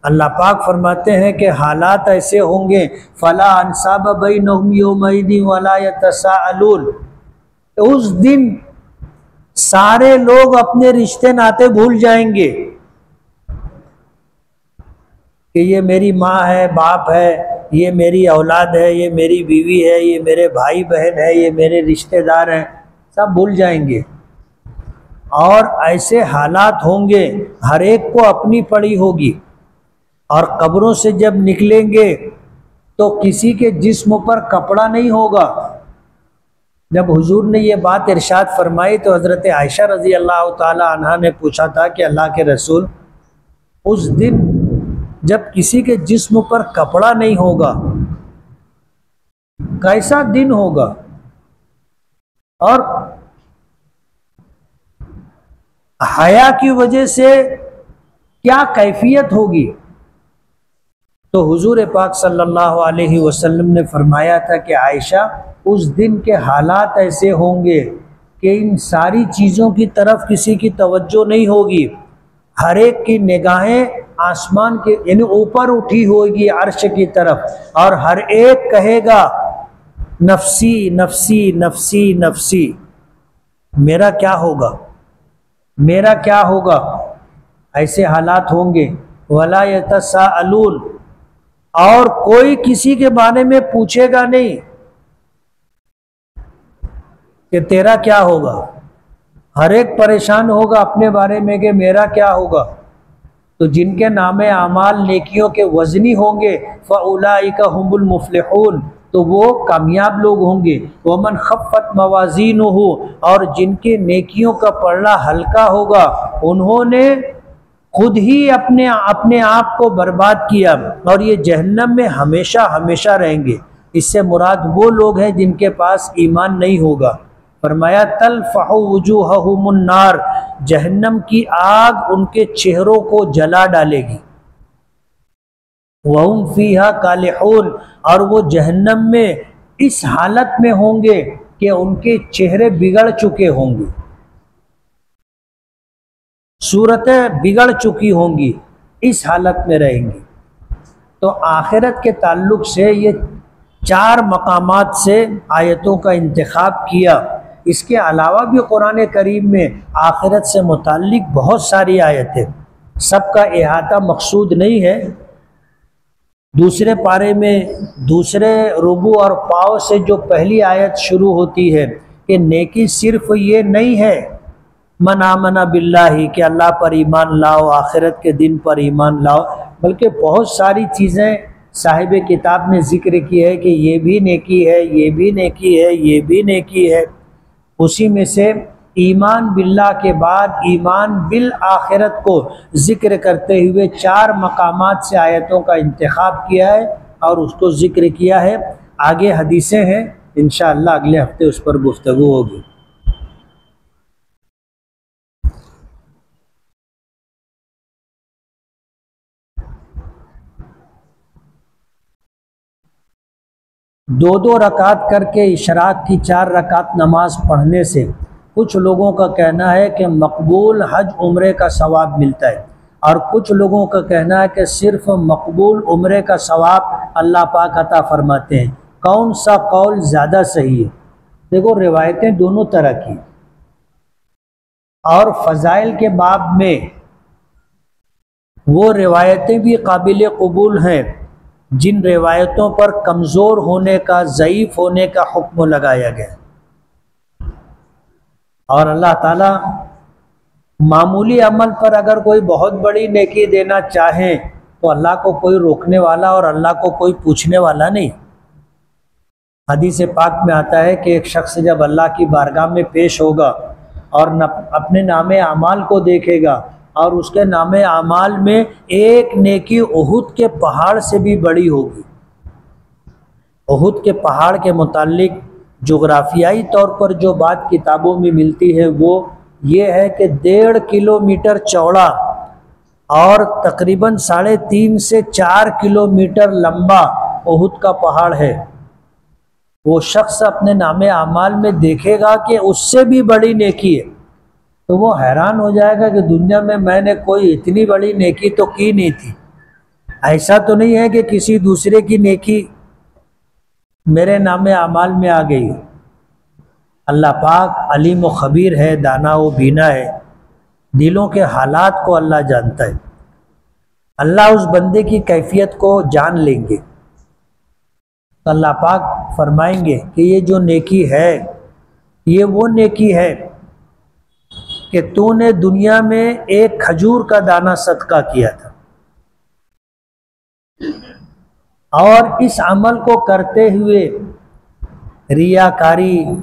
अल्लाह पाक फरमाते हैं कि हालात ऐसे होंगे, फ़ला अंसाब बैनहुम यौमइज़िन वला यतसाअलून। उस दिन सारे लोग अपने रिश्ते नाते भूल जाएंगे कि ये मेरी माँ है, बाप है, ये मेरी औलाद है, ये मेरी बीवी है, ये मेरे भाई बहन है, ये मेरे रिश्तेदार हैं, सब भूल जाएंगे। और ऐसे हालात होंगे, हर एक को अपनी पड़ी होगी। और कब्रों से जब निकलेंगे तो किसी के जिस्म पर कपड़ा नहीं होगा। जब हुजूर ने ये बात इरशाद फरमाई तो हज़रत आयशा रज़ी अल्लाह ताला अन्हा ने पूछा था कि अल्लाह के रसूल, उस दिन जब किसी के जिस्म पर कपड़ा नहीं होगा, कैसा दिन होगा और हया की वजह से क्या कैफियत होगी। तो हुजूर पाक सल्लल्लाहु अलैहि वसल्लम ने फरमाया था कि आयशा, उस दिन के हालात ऐसे होंगे कि इन सारी चीज़ों की तरफ किसी की तवज्जो नहीं होगी। हर एक की निगाहें आसमान के यानी ऊपर उठी होगी अर्श की तरफ, और हर एक कहेगा नफसी नफसी नफसी नफसी, मेरा क्या होगा, मेरा क्या होगा। ऐसे हालात होंगे। वला यतसाअलून, और कोई किसी के बारे में पूछेगा नहीं कि तेरा क्या होगा। हर एक परेशान होगा अपने बारे में कि मेरा क्या होगा। तो जिनके नामे आमाल नेकियों के वज़नी होंगे, फ़उलाइका हुमुल मुफ़्लिहून, तो वो कामयाब लोग होंगे। वमन खफ़्फ़त मवाज़ीनुहु, और जिनके नेकियों का पलड़ा हल्का होगा, उन्होंने खुद ही अपने आप को बर्बाद किया और ये जहन्नम में हमेशा हमेशा रहेंगे। इससे मुराद वो लोग हैं जिनके पास ईमान नहीं होगा। फरमाया तलफ़हु वुजूहहुमुन नार, जहन्नम की आग उनके चेहरों को जला डालेगी। वहुम फ़ीहा कालिहून, और वो जहन्नम में इस हालत में होंगे कि उनके चेहरे बिगड़ चुके होंगे, सूरतें बिगड़ चुकी होंगी, इस हालत में रहेंगी। तो आखिरत के ताल्लुक़ से ये 4 मकामात से आयतों का इंतखाब किया। इसके अलावा भी कुरान करीम में आखिरत से मुताल्लिक़ बहुत सारी आयतें, सबका इहाता मकसूद नहीं है। दूसरे पारे में दूसरे रुबू और पाव से जो पहली आयत शुरू होती है कि नेकी सिर्फ ये नहीं है मन आमना बिल्लाही कि अल्लाह पर ईमान लाओ, आखिरत के दिन पर ईमान लाओ, बल्कि बहुत सारी चीज़ें साहिब किताब ने जिक्र की है कि ये भी नेकी है, ये भी नेकी है, ये भी नेकी है। उसी में से ईमान बिल्लाह के बाद ईमान बिल आखिरत को ज़िक्र करते हुए 4 मकामात से आयतों का इंतखाब किया है और उसको ज़िक्र किया है। आगे हदीसें हैं, इंशाअल्लाह अगले हफ्ते उस पर गुफ्तगू होगी। दो रकात करके इशराक की 4 रकात नमाज पढ़ने से कुछ लोगों का कहना है कि मकबूल हज उम्रे का सवाब मिलता है, और कुछ लोगों का कहना है कि सिर्फ मकबूल उम्रे का सवाब अल्लाह पाक अता फरमाते हैं। कौन सा कौल ज़्यादा सही है? देखो, रिवायतें दोनों तरह की, और फ़ज़ाइल के बाब में वो रिवायतें भी काबिल कबूल हैं जिन रिवायतों पर कमज़ोर होने का, ज़ईफ़ होने का हुक्म लगाया गया। और अल्लाह ताला मामूली अमल पर अगर कोई बहुत बड़ी नेकी देना चाहे तो अल्लाह को कोई रोकने वाला और अल्लाह को कोई पूछने वाला नहीं। हदीस पाक में आता है कि एक शख्स जब अल्लाह की बारगाह में पेश होगा और अपने नामे अमाल को देखेगा और उसके नामे अमाल में एक नेकी उहुद के पहाड़ से भी बड़ी होगी। उहुद के पहाड़ के मुताल्लिक जोग्राफियाई तौर पर जो बात किताबों में मिलती है वो ये है कि 1.5 किलोमीटर चौड़ा और तकरीबन 3.5 से 4 किलोमीटर लंबा उहुद का पहाड़ है। वो शख्स अपने नामे अमाल में देखेगा कि उससे भी बड़ी नेकी है, तो वो हैरान हो जाएगा कि दुनिया में मैंने कोई इतनी बड़ी नेकी तो की नहीं थी। ऐसा तो नहीं है कि किसी दूसरे की नेकी मेरे नामे अमाल में आ गई। अल्लाह पाक अलीम व ख़बीर है, दाना व बीना है, दिलों के हालात को अल्लाह जानता है। अल्लाह उस बंदे की कैफियत को जान लेंगे तो अल्लाह पाक फरमाएंगे कि ये जो नेकी है ये वो नेकी है कि तूने दुनिया में एक खजूर का दाना सदका किया था, और इस अमल को करते हुए रियाकारी,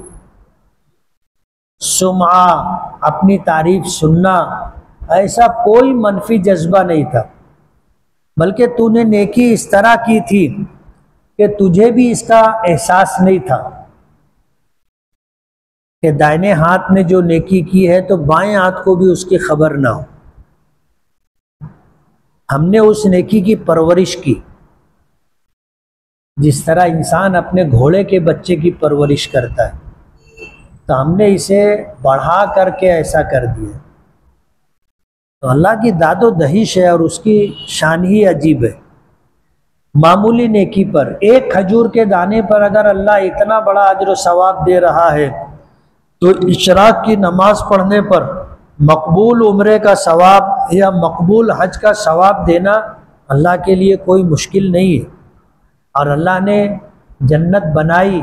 सुमा, अपनी तारीफ सुनना, ऐसा कोई मनफी जज्बा नहीं था, बल्कि तूने नेकी इस तरह की थी कि तुझे भी इसका एहसास नहीं था कि दाहिने हाथ ने जो नेकी की है तो बाएं हाथ को भी उसकी खबर ना हो। हमने उस नेकी की परवरिश की जिस तरह इंसान अपने घोड़े के बच्चे की परवरिश करता है, तो हमने इसे बढ़ा करके ऐसा कर दिया। तो अल्लाह की दादो दहिश है और उसकी शान ही अजीब है। मामूली नेकी पर, एक खजूर के दाने पर अगर अल्लाह इतना बड़ा अजर व सवाब दे रहा है, तो इशराक की नमाज पढ़ने पर मकबूल उम्रे का सवाब या मकबूल हज का सवाब देना अल्लाह के लिए कोई मुश्किल नहीं है। और अल्लाह ने जन्नत बनाई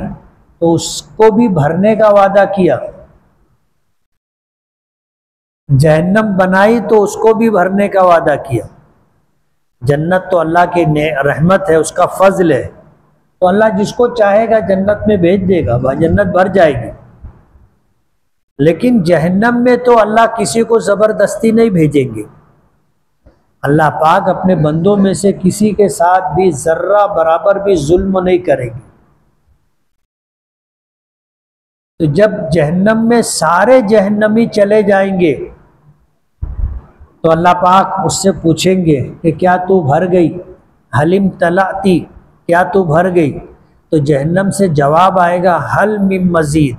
तो उसको भी भरने का वादा किया, जहन्नम बनाई तो उसको भी भरने का वादा किया। जन्नत तो अल्लाह की रहमत है, उसका फजल है, तो अल्लाह जिसको चाहेगा जन्नत में भेज देगा, वह जन्नत भर जाएगी। लेकिन जहन्नम में तो अल्लाह किसी को ज़बरदस्ती नहीं भेजेंगे। अल्लाह पाक अपने बंदों में से किसी के साथ भी ज़र्रा बराबर भी जुल्म नहीं करेंगे। तो जब जहन्नम में सारे जहन्नमी चले जाएंगे तो अल्लाह पाक उससे पूछेंगे कि क्या तू भर गई, हलिम तलाती, क्या तू भर गई? तो जहन्नम से जवाब आएगा हल मिन मज़ीद,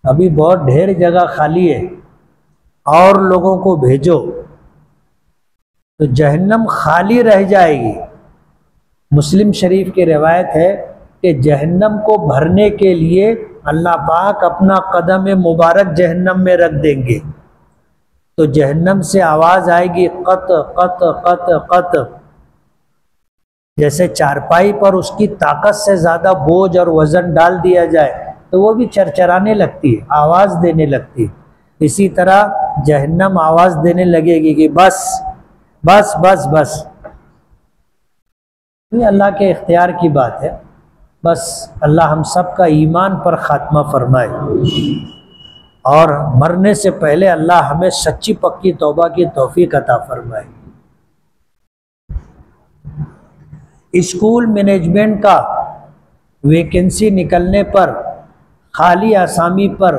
अभी बहुत ढेर जगह खाली है, और लोगों को भेजो। तो जहन्नम खाली रह जाएगी। मुस्लिम शरीफ की रिवायत है कि जहन्नम को भरने के लिए अल्लाह पाक अपना कदम मुबारक जहन्नम में रख देंगे, तो जहन्नम से आवाज़ आएगी कत कत कत कत। जैसे चारपाई पर उसकी ताकत से ज़्यादा बोझ और वज़न डाल दिया जाए तो वो भी चरचराने लगती है, आवाज़ देने लगती है। इसी तरह जहन्नम आवाज़ देने लगेगी कि बस बस बस बस। ये अल्लाह के इख्तियार की बात है। बस अल्लाह हम सब का ईमान पर ख़ात्मा फरमाए और मरने से पहले अल्लाह हमें सच्ची पक्की तौबा की तौफीक अता फरमाए। स्कूल मैनेजमेंट का वैकेंसी निकलने पर खाली आसामी पर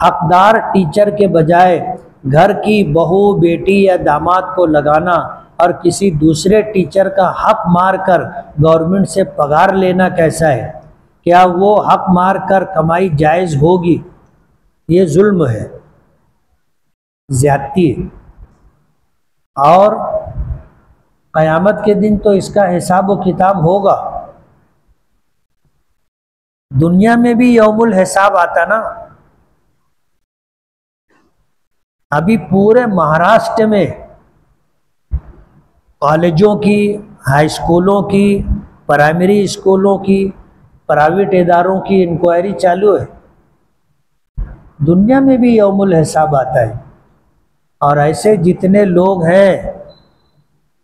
हकदार टीचर के बजाय घर की बहू बेटी या दामाद को लगाना और किसी दूसरे टीचर का हक मारकर गवर्नमेंट से पगार लेना कैसा है? क्या वो हक मार कर कमाई जायज़ होगी? ये जुल्म है, ज़्यादती है। और क़यामत के दिन तो इसका हिसाब व किताब होगा। दुनिया में भी यौमुल हिसाब आता ना। अभी पूरे महाराष्ट्र में कॉलेजों की, हाई स्कूलों की, प्राइमरी स्कूलों की, प्राइवेट इदारों की इंक्वायरी चालू है। दुनिया में भी यौमुल हिसाब आता है और ऐसे जितने लोग हैं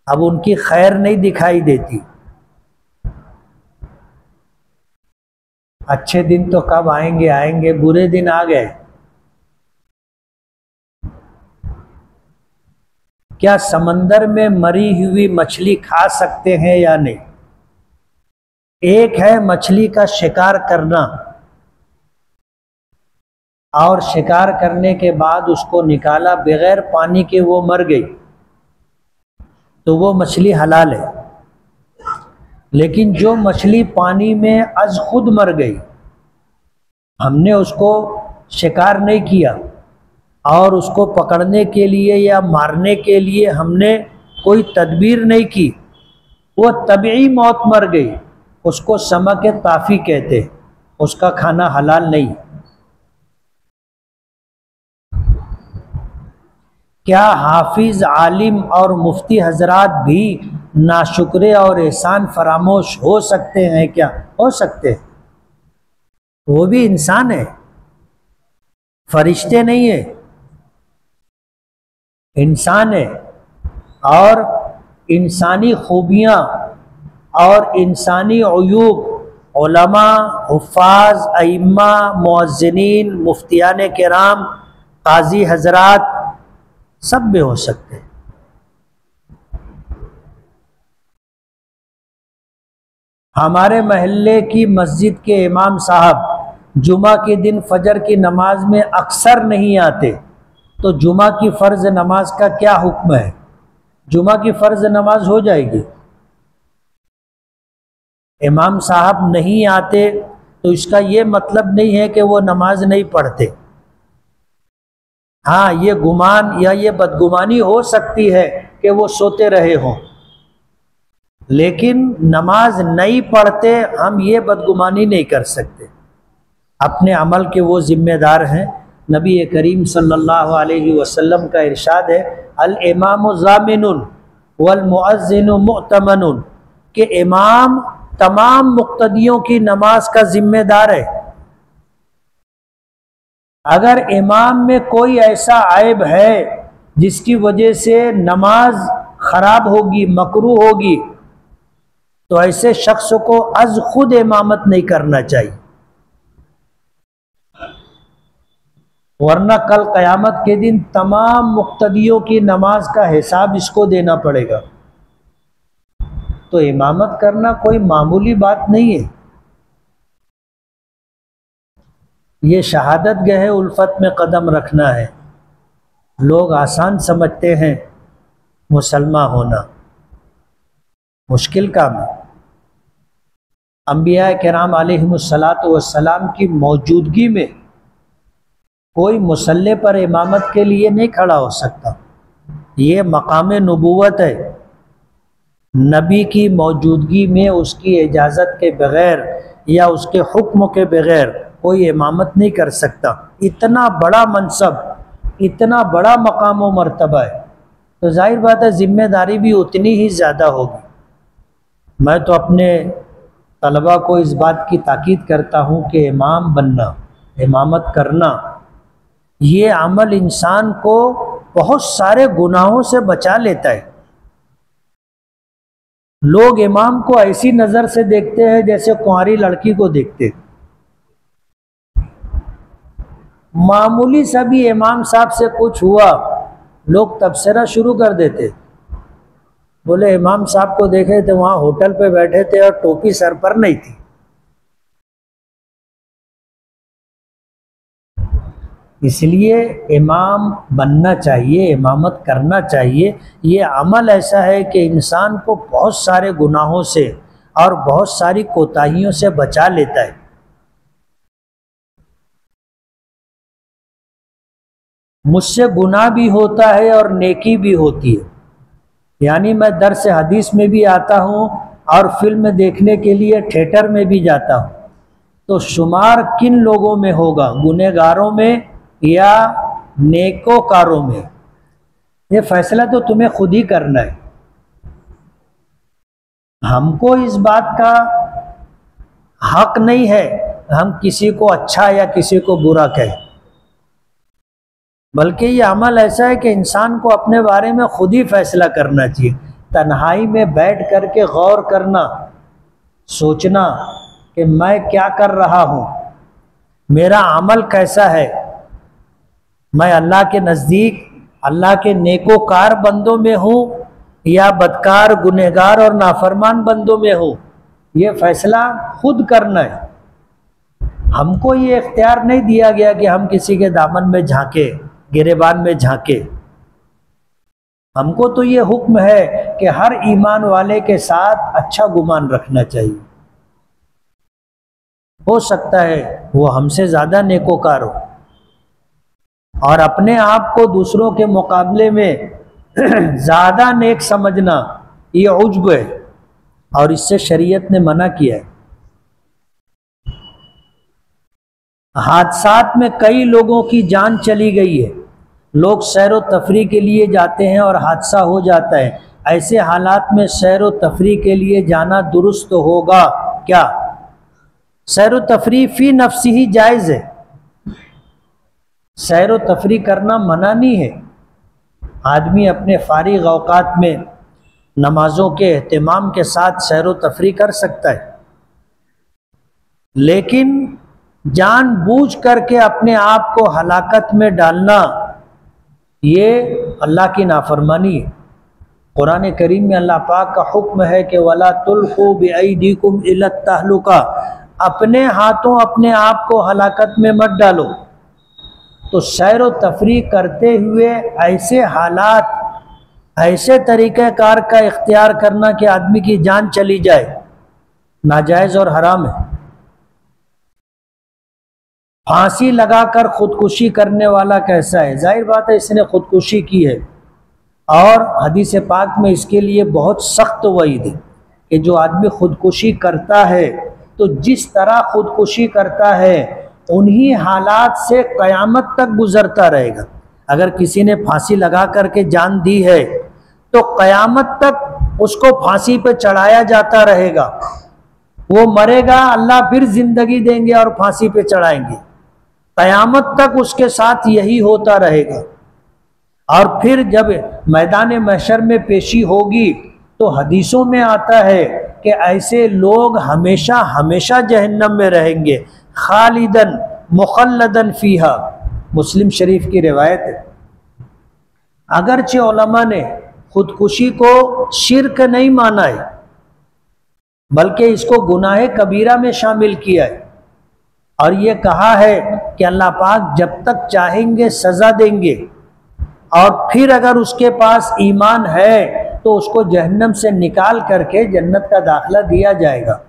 अब उनकी खैर नहीं दिखाई देती। अच्छे दिन तो कब आएंगे आएंगे, बुरे दिन आ गए। क्या समंदर में मरी हुई मछली खा सकते हैं या नहीं? एक है मछली का शिकार करना और शिकार करने के बाद उसको निकाला, बगैर पानी के वो मर गई तो वो मछली हलाल है। लेकिन जो मछली पानी में अज खुद मर गई, हमने उसको शिकार नहीं किया और उसको पकड़ने के लिए या मारने के लिए हमने कोई तदबीर नहीं की, वो तबीई मौत मर गई, उसको समक ताफ़ी कहते, उसका खाना हलाल नहीं। क्या हाफिज, आलिम और मुफ्ती हजरात भी नाशुक्रे और एहसान फरामोश हो सकते हैं? क्या हो सकते हैं? वो भी इंसान है, फरिश्ते नहीं है, इंसान है। और इंसानी खूबियाँ और इंसानी अयूब उलमा, हुफ़ाज़, अइम्मा, मुअज़्ज़िनीन, मुफ्तियान किराम, काजी हजरात सब में हो सकते हैं। हमारे महल्ले की मस्जिद के इमाम साहब जुमा के दिन फजर की नमाज में अक्सर नहीं आते, तो जुमा की फ़र्ज़ नमाज का क्या हुक्म है? जुमा की फ़र्ज़ नमाज हो जाएगी। इमाम साहब नहीं आते तो इसका ये मतलब नहीं है कि वो नमाज नहीं पढ़ते। हाँ, ये गुमान या ये बदगुमानी हो सकती है कि वो सोते रहे हों, लेकिन नमाज नहीं पढ़ते हम ये बदगुमानी नहीं कर सकते। अपने अमल के वो ज़िम्मेदार हैं। नबी करीम सल्लल्लाहु अलैहि वसल्लम का इरशाद है, अल इमामु ज़ामिनुन वल मुअज़्ज़िनु मुअतमनुन, कि इमाम तमाम मुक्तदियों की नमाज का ज़िम्मेदार है। अगर इमाम में कोई ऐसा ऐब है जिसकी वजह से नमाज ख़राब होगी, मकरूह होगी, तो ऐसे शख्स को अज खुद इमामत नहीं करना चाहिए, वरना कल क़यामत के दिन तमाम मुक्तदियों की नमाज का हिसाब इसको देना पड़ेगा। तो इमामत करना कोई मामूली बात नहीं है। ये शहादत गहे उल्फत में कदम रखना है। लोग आसान समझते हैं मुसलमान होना, मुश्किल काम है। अंबिया किराम अलैहिमुस्सलातु वस्सलाम की मौजूदगी में कोई मुसल्ले पर इमामत के लिए नहीं खड़ा हो सकता। ये मकाम नबूवत है। नबी की मौजूदगी में उसकी इजाज़त के बग़ैर या उसके हुक्म के बग़ैर कोई इमामत नहीं कर सकता। इतना बड़ा मनसब इतना बड़ा मकाम व मर्तबा है, तो जाहिर बात है ज़िम्मेदारी भी उतनी ही ज़्यादा होगी। मैं तो अपने तलबा को इस बात की ताकीद करता हूँ कि इमाम बनना, इमामत करना, ये अमल इंसान को बहुत सारे गुनाहों से बचा लेता है। लोग इमाम को ऐसी नज़र से देखते हैं जैसे कुंवारी लड़की को देखते। मामूली सा भी इमाम साहब से कुछ हुआ, लोग तबसरा शुरू कर देते। बोले इमाम साहब को देखे थे वहाँ होटल पे बैठे थे और टोपी सर पर नहीं थी। इसलिए इमाम बनना चाहिए, इमामत करना चाहिए। ये अमल ऐसा है कि इंसान को बहुत सारे गुनाहों से और बहुत सारी कोताहियों से बचा लेता है। मुझसे गुनाह भी होता है और नेकी भी होती है। यानी मैं दर्स हदीस में भी आता हूँ और फिल्म देखने के लिए थिएटर में भी जाता हूँ। तो शुमार किन लोगों में होगा, गुनहगारों में या नेकोकारों में? ये फैसला तो तुम्हें खुद ही करना है। हमको इस बात का हक नहीं है हम किसी को अच्छा या किसी को बुरा कहें, बल्कि ये अमल ऐसा है कि इंसान को अपने बारे में खुद ही फैसला करना चाहिए। तन्हाई में बैठ करके गौर करना, सोचना कि मैं क्या कर रहा हूँ, मेरा अमल कैसा है, मैं अल्लाह के नज़दीक अल्लाह के नेकोकार बंदों में हूँ या बदकार, गुनहगार और नाफरमान बंदों में हूँ। ये फैसला खुद करना है। हमको ये इख्तियार नहीं दिया गया कि हम किसी के दामन में झांके, गिरेबान में झांके। हमको तो ये हुक्म है कि हर ईमान वाले के साथ अच्छा गुमान रखना चाहिए। हो सकता है वो हमसे ज़्यादा नेकोकार हो, और अपने आप को दूसरों के मुकाबले में ज़्यादा नेक समझना ये उज्ब है, और इससे शरीयत ने मना किया है। हादसात में कई लोगों की जान चली गई है। लोग सैर व तफरी के लिए जाते हैं और हादसा हो जाता है। ऐसे हालात में सैर व तफरी के लिए जाना दुरुस्त होगा क्या? सैर व तफरी फी नफ्सी ही जायज़ है, सैर व तफरी करना मना नहीं है। आदमी अपने फारिग औकात में नमाजों के एहतमाम के साथ सैर व तफरी कर सकता है, लेकिन जानबूझ करके अपने आप को हलाकत में डालना ये अल्लाह की नाफरमानी है। कुरान करीम में अल्लाह पाक का हुक्म है कि वला तुल्कू बिअयदीकुम इला तहलुका, अपने हाथों अपने आप को हलाकत में मत डालो। तो सैर व तफरी करते हुए ऐसे हालात, ऐसे तरीक़ेकार का इख्तियार करना कि आदमी की जान चली जाए, नाजायज़ और हराम है। फांसी लगाकर खुदकुशी करने वाला कैसा है? जाहिर बात है इसने खुदकुशी की है, और हदीस पाक में इसके लिए बहुत सख्त वईद है कि जो आदमी खुदकुशी करता है तो जिस तरह खुदकुशी करता है उन्हीं हालात से क़यामत तक गुज़रता रहेगा। अगर किसी ने फांसी लगा करके जान दी है तो क़यामत तक उसको फांसी पे चढ़ाया जाता रहेगा। वो मरेगा, अल्लाह फिर ज़िंदगी देंगे और फांसी पे चढ़ाएंगे। क़यामत तक उसके साथ यही होता रहेगा। और फिर जब मैदान महशर में पेशी होगी तो हदीसों में आता है कि ऐसे लोग हमेशा हमेशा जहन्नम में रहेंगे, खालिदन मुखल्लदन फ़ीहा। मुस्लिम शरीफ की रिवायत है। अगरचे उलमा ने खुदकुशी को शिर्क नहीं माना है, बल्कि इसको गुनाह कबीरा में शामिल किया है, और ये कहा है कि अल्लाह पाक जब तक चाहेंगे सज़ा देंगे, और फिर अगर उसके पास ईमान है तो उसको जहन्नम से निकाल करके जन्नत का दाखिला दिया जाएगा।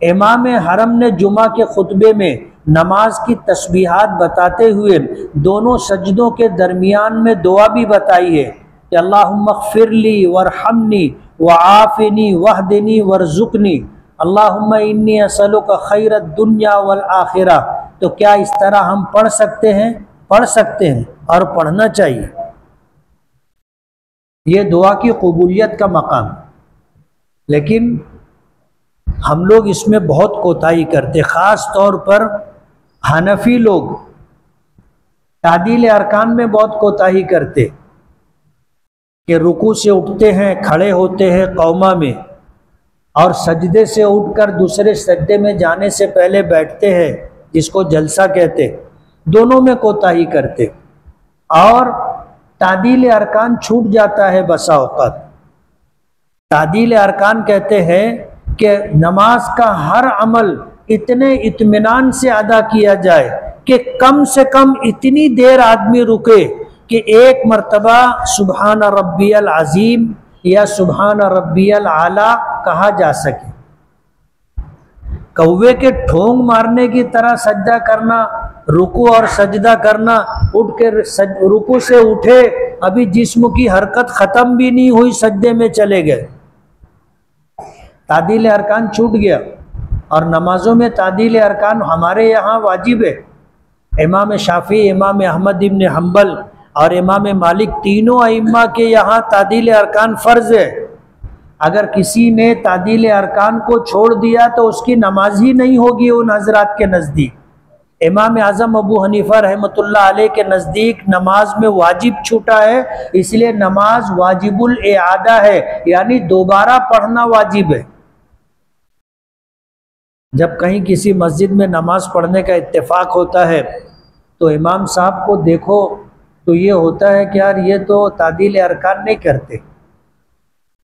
इमाम हरम ने जुमा के खुतबे में नमाज की तस्बीहात बताते हुए दोनों सजदों के दरमियान में दुआ भी बताई है कि अल्लाहुम्मा ग़फ़िरली वरहमनी वआफ़िनी वहदिनी वरज़ुक़नी, अल्लाहुम्मा इन्नी असअलुका खैरद दुनिया वल आखिरा तो क्या इस तरह हम पढ़ सकते हैं? पढ़ सकते हैं और पढ़ना चाहिए। ये दुआ की कबूलियत का मकाम। लेकिन हम लोग इसमें बहुत कोताही करते, ख़ास तौर पर हनफी लोग तादील अरकान में बहुत कोताही करते कि रुकू से उठते हैं, खड़े होते हैं कौमा में, और सजदे से उठकर दूसरे सजदे में जाने से पहले बैठते हैं, जिसको जलसा कहते, दोनों में कोताही करते। और तादील अरकान छूट जाता है बसा औक़ात। तादील अरकान कहते हैं कि नमाज का हर अमल इतने इत्मीनान से अदा किया जाए कि कम से कम इतनी देर आदमी रुके कि एक मर्तबा सुबहान रब्बियल अज़ीम या सुबहान रब्बियल आला कहा जा सके। कौवे के ठोंग मारने की तरह सजदा करना, रुकू और सजदा करना, उठ के रुकू से उठे, अभी जिस्म की हरकत ख़त्म भी नहीं हुई, सजदे में चले गए, तादील अरकान छूट गया। और नमाजों में तादील अरकान हमारे यहाँ वाजिब है। इमाम शाफी, इमाम अहमद इब्न हम्बल और इमाम मालिक तीनों अइम्मा के यहाँ तादील अरकान फ़र्ज़ है। अगर किसी ने तादील अरकान को छोड़ दिया तो उसकी नमाज ही नहीं होगी उन हजरात के नज़दीक। इमाम आज़म अबू हनीफ़ा रहमतुल्लाह अलैह के नज़दीक नमाज में वाजिब छूटा है, इसलिए नमाज वाजिबुल इआदा है, यानी दोबारा पढ़ना वाजिब है। जब कहीं किसी मस्जिद में नमाज पढ़ने का इत्तेफाक होता है तो इमाम साहब को देखो तो ये होता है कि यार ये तो तादील अरकान नहीं करते,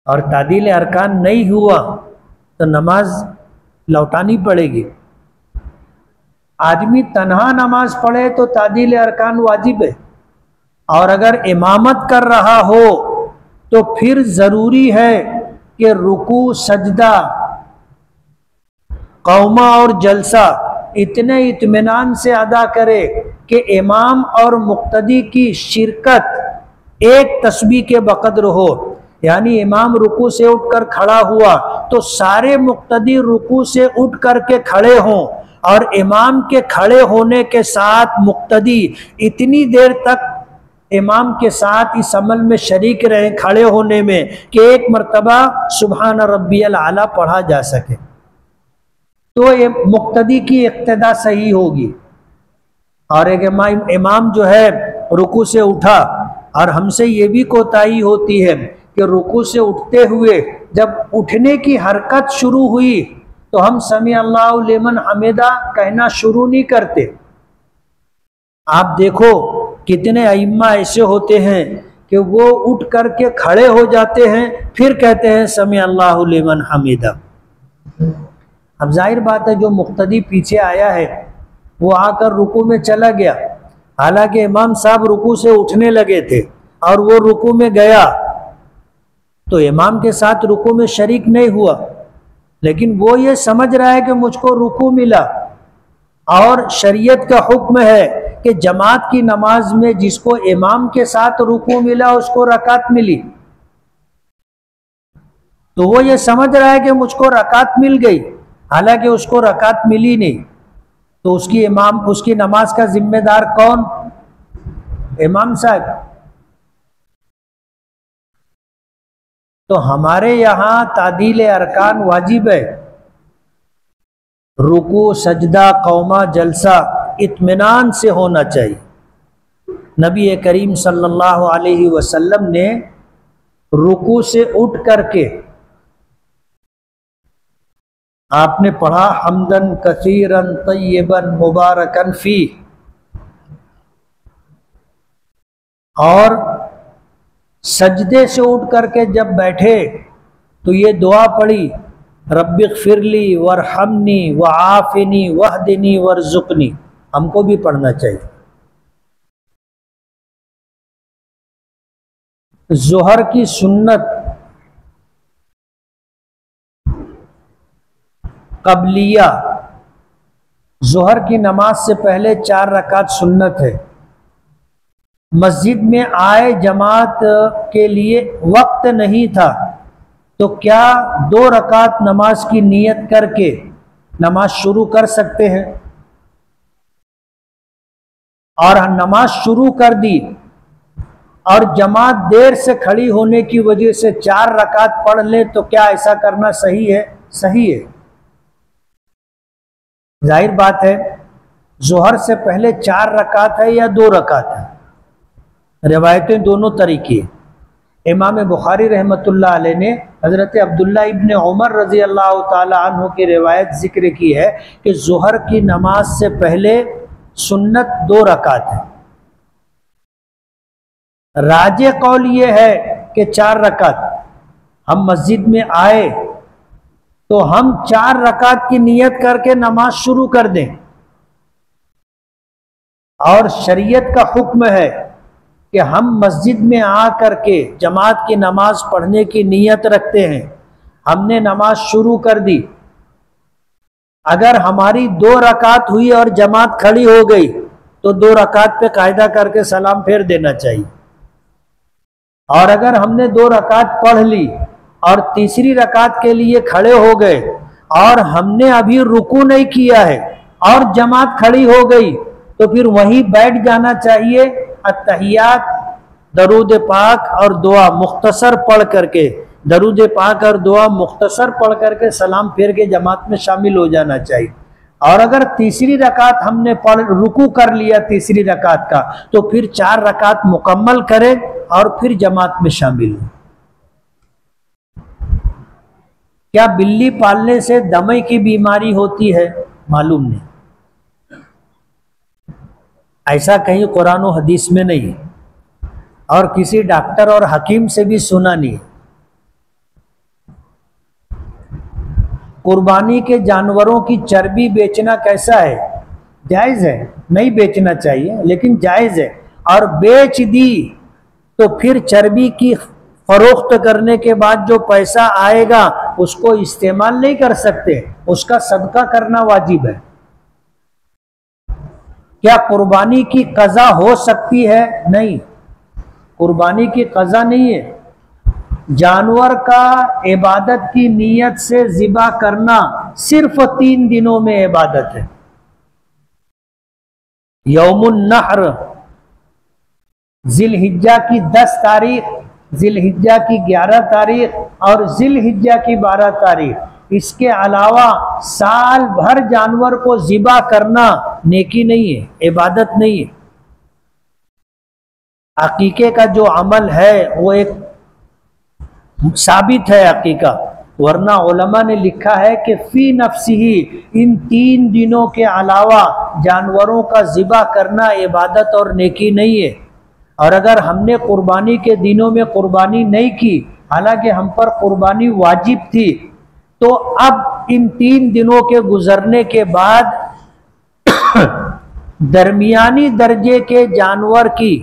और तादील अरकान नहीं हुआ तो नमाज लौटानी पड़ेगी। आदमी तन्हा नमाज पढ़े तो तादील अरकान वाजिब है, और अगर इमामत कर रहा हो तो फिर ज़रूरी है कि रुकू, सजदा, कौमा और जलसा इतने इत्मीनान से अदा करे कि इमाम और मुक्तदी की शिरकत एक तस्बीह के बकद्र हो। यानी इमाम रुकू से उठकर खड़ा हुआ तो सारे मुक्तदी रुकू से उठ कर के खड़े हों, और इमाम के खड़े होने के साथ मुक्तदी इतनी देर तक इमाम के साथ इस अमल में शरीक रहे खड़े होने में कि एक मर्तबा सुबहान रब्बियल आला पढ़ा जा सके, तो ये मुक्तदी की इक्तदा सही होगी। और एक इमाम जो है रुकू से उठा, और हमसे ये भी कोताही होती है कि रुकू से उठते हुए जब उठने की हरकत शुरू हुई तो हम समी अल्लाहु लिमन हमीदा कहना शुरू नहीं करते। आप देखो कितने अइम्मा ऐसे होते हैं कि वो उठ करके खड़े हो जाते हैं, फिर कहते हैं समी अल्लाहु लिमन हमीदा। अब जाहिर बात है जो मुक्तदी पीछे आया है वो आकर रुकू में चला गया, हालांकि इमाम साहब रुकू से उठने लगे थे और वो रुकू में गया, तो इमाम के साथ रुकू में शरीक नहीं हुआ, लेकिन वो ये समझ रहा है कि मुझको रुकू मिला। और शरीयत का हुक्म है कि जमात की नमाज में जिसको इमाम के साथ रुकू मिला उसको रकात मिली, तो वो ये समझ रहा है कि मुझको रकात मिल गई, हालांकि उसको रकात मिली नहीं। तो उसकी नमाज का जिम्मेदार कौन? इमाम साहब। तो हमारे यहाँ तादील अरकान वाजिब है। रुकू, सजदा, कौमा, जलसा इत्मीनान से होना चाहिए। नबी करीम सल्लल्लाहु अलैहि वसल्लम ने रुकू से उठ करके आपने पढ़ा हम्दन कसीरन तय्यबन मुबारकन फी, और सजदे से उठ करके जब बैठे तो ये दुआ पढ़ी, रब्बिग़फिरली वरहमनी वआफ़िनी वहदिनी वरज़ुक़नी। हमको भी पढ़ना चाहिए। ज़ोहर की सुन्नत क़ब्लिया, ज़ोहर की नमाज से पहले 4 रकात सुन्नत है। मस्जिद में आए जमात के लिए वक्त नहीं था तो क्या 2 रकात नमाज की नियत करके नमाज शुरू कर सकते हैं? और नमाज शुरू कर दी और जमात देर से खड़ी होने की वजह से 4 रकात पढ़ ले, तो क्या ऐसा करना सही है? सही है। जाहिर बात है जोहर से पहले 4 रकात है या 2 रकात है, रिवायतें दोनों तरीके। इमाम बुखारी रहमतुल्लाह अलैह ने हज़रत अब्दुल्ला इब्न उमर रज़ी अल्लाह ताला अन्हु की रिवायत जिक्र की है कि जोहर की नमाज से पहले सुन्नत 2 रकात है। राजे कौल ये है कि 4 रकात। हम मस्जिद में आए तो हम 4 रकात की नियत करके नमाज शुरू कर दें, और शरीयत का हुक्म है कि हम मस्जिद में आ करके जमात की नमाज पढ़ने की नियत रखते हैं। हमने नमाज शुरू कर दी, अगर हमारी 2 रकात हुई और जमात खड़ी हो गई तो 2 रकात पे कायदा करके सलाम फेर देना चाहिए। और अगर हमने 2 रकात पढ़ ली और तीसरी रकात के लिए खड़े हो गए और हमने अभी रुकू नहीं किया है और जमात खड़ी हो गई, तो फिर वहीं बैठ जाना चाहिए। अत्तहियात, दरूद पाक और दुआ मुख्तसर पढ़ करके, दरूद पाक और दुआ मुख्तसर पढ़ करके सलाम फेर के जमात में शामिल हो जाना चाहिए। और अगर तीसरी रकात हमने रुकू कर लिया तीसरी रकात का, तो फिर 4 रकात मुकम्मल करें और फिर जमात में शामिल हो। क्या बिल्ली पालने से दमे की बीमारी होती है? मालूम नहीं, ऐसा कहीं कुरान और हदीस में नहीं है, और किसी डॉक्टर और हकीम से भी सुना नहीं। कुर्बानी के जानवरों की चर्बी बेचना कैसा है? जायज़ है, नहीं बेचना चाहिए लेकिन जायज़ है। और बेच दी तो फिर चर्बी की फरोख्त करने के बाद जो पैसा आएगा उसको इस्तेमाल नहीं कर सकते, उसका सदका करना वाजिब है। क्या कुर्बानी की कज़ा हो सकती है? नहीं, कुर्बानी की कज़ा नहीं है। जानवर का इबादत की नीयत से ज़िबा करना सिर्फ 3 दिनों में इबादत है। यौमुन नहर, जिलहिज्जा की 10 तारीख, जिलहिज्जा की 11 तारीख और जिलहिज्जा की 12 तारीख। इसके अलावा साल भर जानवर को ज़िबा करना नेकी नहीं है, इबादत नहीं है। अकीके का जो अमल है वो एक साबित है अकीका, वरना उलमा ने लिखा है कि फी नफ्सिही, इन 3 दिनों के अलावा जानवरों का ज़िबा करना इबादत और नेकी नहीं है। और अगर हमने कुर्बानी के दिनों में कुर्बानी नहीं की, हालांकि हम पर कुर्बानी वाजिब थी, तो अब इन 3 दिनों के गुजरने के बाद दरमियानी दर्जे के जानवर की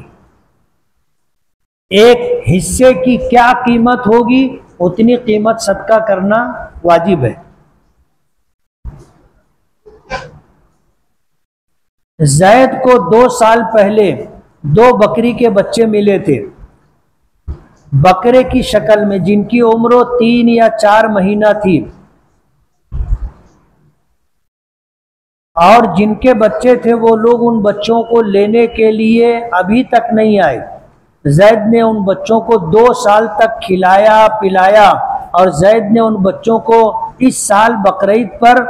एक हिस्से की क्या कीमत होगी, उतनी कीमत सदका करना वाजिब है। जैद को 2 साल पहले 2 बकरी के बच्चे मिले थे, बकरे की शक्ल में, जिनकी उम्र 3 या 4 महीना थी, और जिनके बच्चे थे वो लोग उन बच्चों को लेने के लिए अभी तक नहीं आए। जैद ने उन बच्चों को 2 साल तक खिलाया पिलाया, और जैद ने उन बच्चों को इस साल बकरीद पर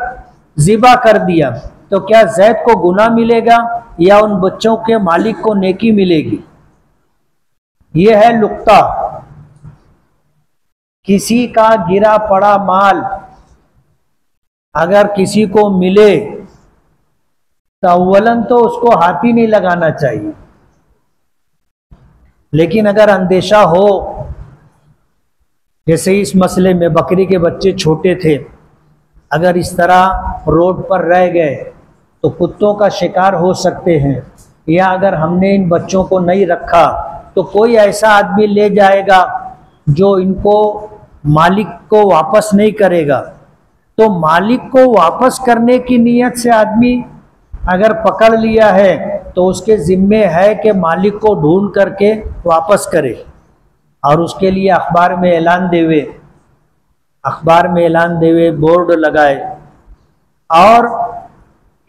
ज़िबा कर दिया। तो क्या जैद को गुनाह मिलेगा या उन बच्चों के मालिक को नेकी मिलेगी? ये है नुक्ता। किसी का गिरा पड़ा माल अगर किसी को मिले तो अव्वलन तो उसको हाथ ही नहीं लगाना चाहिए, लेकिन अगर अंदेशा हो, जैसे इस मसले में बकरी के बच्चे छोटे थे, अगर इस तरह रोड पर रह गए तो कुत्तों का शिकार हो सकते हैं, या अगर हमने इन बच्चों को नहीं रखा तो कोई ऐसा आदमी ले जाएगा जो इनको मालिक को वापस नहीं करेगा, तो मालिक को वापस करने की नीयत से आदमी अगर पकड़ लिया है तो उसके ज़िम्मे है कि मालिक को ढूंढ करके वापस करे, और उसके लिए अखबार में ऐलान देवे, बोर्ड लगाए। और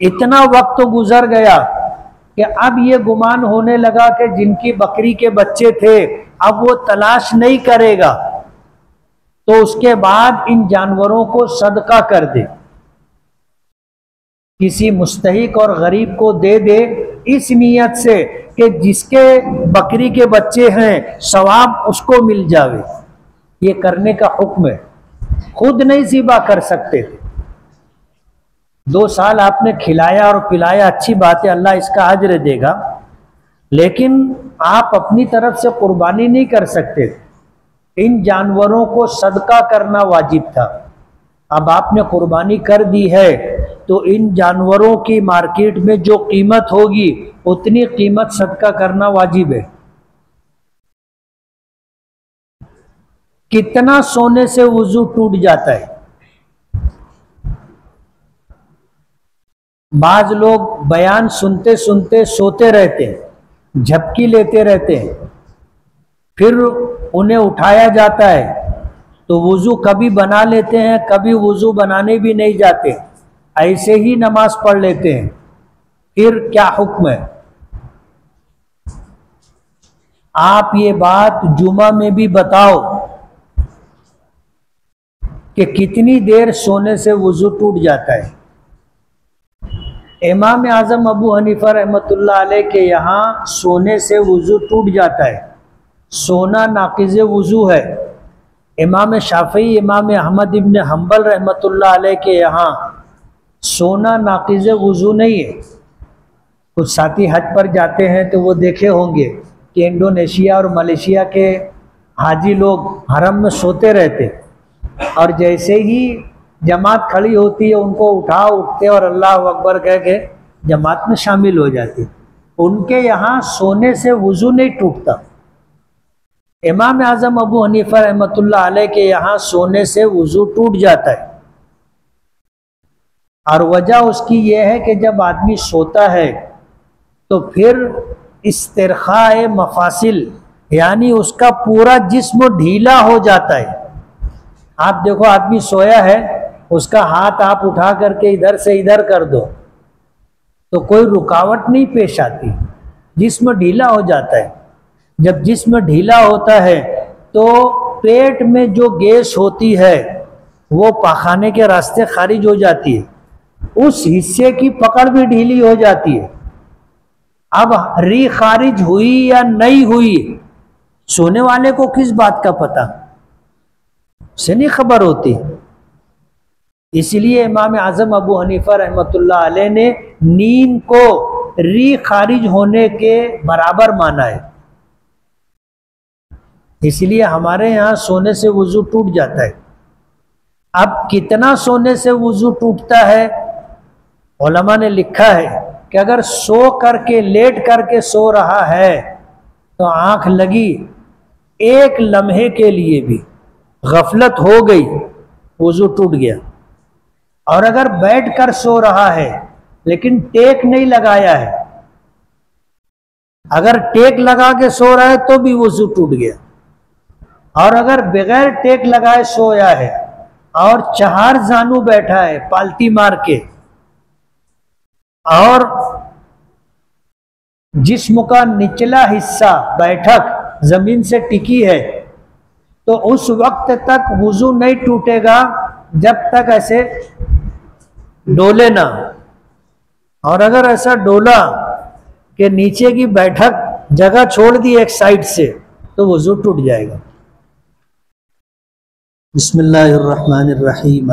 इतना वक्त गुजर गया कि अब ये गुमान होने लगा कि जिनकी बकरी के बच्चे थे अब वो तलाश नहीं करेगा, तो उसके बाद इन जानवरों को सदका कर दे, किसी मुस्तहिक और गरीब को दे दे, इस नीयत से कि जिसके बकरी के बच्चे हैं सवाब उसको मिल जावे। ये करने का हुक्म है। खुद नहीं ज़िबा कर सकते थे, 2 साल आपने खिलाया और पिलाया, अच्छी बात है, अल्लाह इसका अज्र देगा, लेकिन आप अपनी तरफ से कुर्बानी नहीं कर सकते। इन जानवरों को सदका करना वाजिब था। अब आपने कुर्बानी कर दी है तो इन जानवरों की मार्केट में जो कीमत होगी उतनी कीमत सदका करना वाजिब है। कितना सोने से वुजू टूट जाता है? बाज लोग बयान सुनते सुनते सोते रहते हैं, झपकी लेते रहते हैं, फिर उन्हें उठाया जाता है तो वुजू कभी बना लेते हैं, कभी वुजू बनाने भी नहीं जाते, ऐसे ही नमाज पढ़ लेते हैं। फिर क्या हुक्म है? आप ये बात जुमा में भी बताओ कि कितनी देर सोने से वुजू टूट जाता है। इमाम आज़म अबू हनीफा रहमतुल्लाह अलैह के यहाँ सोने से वुजू टूट जाता है, सोना नाक़िज़ वुजू है। इमाम शाफ़ी, इमाम अहमद इब्न हम्बल रहमतुल्लाह अलैह के यहाँ सोना नाक़िज़ वुजू नहीं है। कुछ साथी हज पर जाते हैं तो वो देखे होंगे कि इंडोनेशिया और मलेशिया के हाजी लोग हरम में सोते रहते, और जैसे ही जमात खड़ी होती है उनको उठते और अल्लाह अकबर कह के जमात में शामिल हो जाती। उनके यहाँ सोने से वुजू नहीं टूटता। इमाम आज़म अबू हनीफा रहमतुल्लाह अलैह के यहाँ सोने से वुजू टूट जाता है, और वजह उसकी यह है कि जब आदमी सोता है तो फिर इस्तिरखाए मफासिल, यानी उसका पूरा जिस्म ढीला हो जाता है। आप देखो, आदमी सोया है, उसका हाथ आप उठा करके इधर से इधर कर दो तो कोई रुकावट नहीं पेश आती, जिस्म ढीला हो जाता है। जब जिस्म ढीला होता है तो पेट में जो गैस होती है वो पाखाने के रास्ते खारिज हो जाती है, उस हिस्से की पकड़ भी ढीली हो जाती है। अब री खारिज हुई या नहीं हुई, सोने वाले को किस बात का पता, से नहीं खबर होती। इसलिए इमाम आज़म अबू हनीफा रहमतुल्लाह अलैह ने नींद को री खारिज होने के बराबर माना है। इसलिए हमारे यहाँ सोने से वुजू टूट जाता है। अब कितना सोने से वुजू टूटता है, उलमा ने लिखा है कि अगर सो करके, लेट करके सो रहा है तो आंख लगी, एक लम्हे के लिए भी गफलत हो गई, वुजू टूट गया। और अगर बैठ कर सो रहा है लेकिन टेक नहीं लगाया है, अगर टेक लगा के सो रहा है तो भी वुजू टूट गया। और अगर बगैर टेक लगाए सोया है और 4 जानू बैठा है पालती मार के, और जिस्म का निचला हिस्सा बैठक जमीन से टिकी है, तो उस वक्त तक वुजू नहीं टूटेगा जब तक ऐसे डोले ना। और अगर ऐसा डोला कि नीचे की बैठक जगह छोड़ दी एक साइड से तो वुजू टूट जाएगा। बिस्मिल्लाहिर्रहमानिर्रहीम।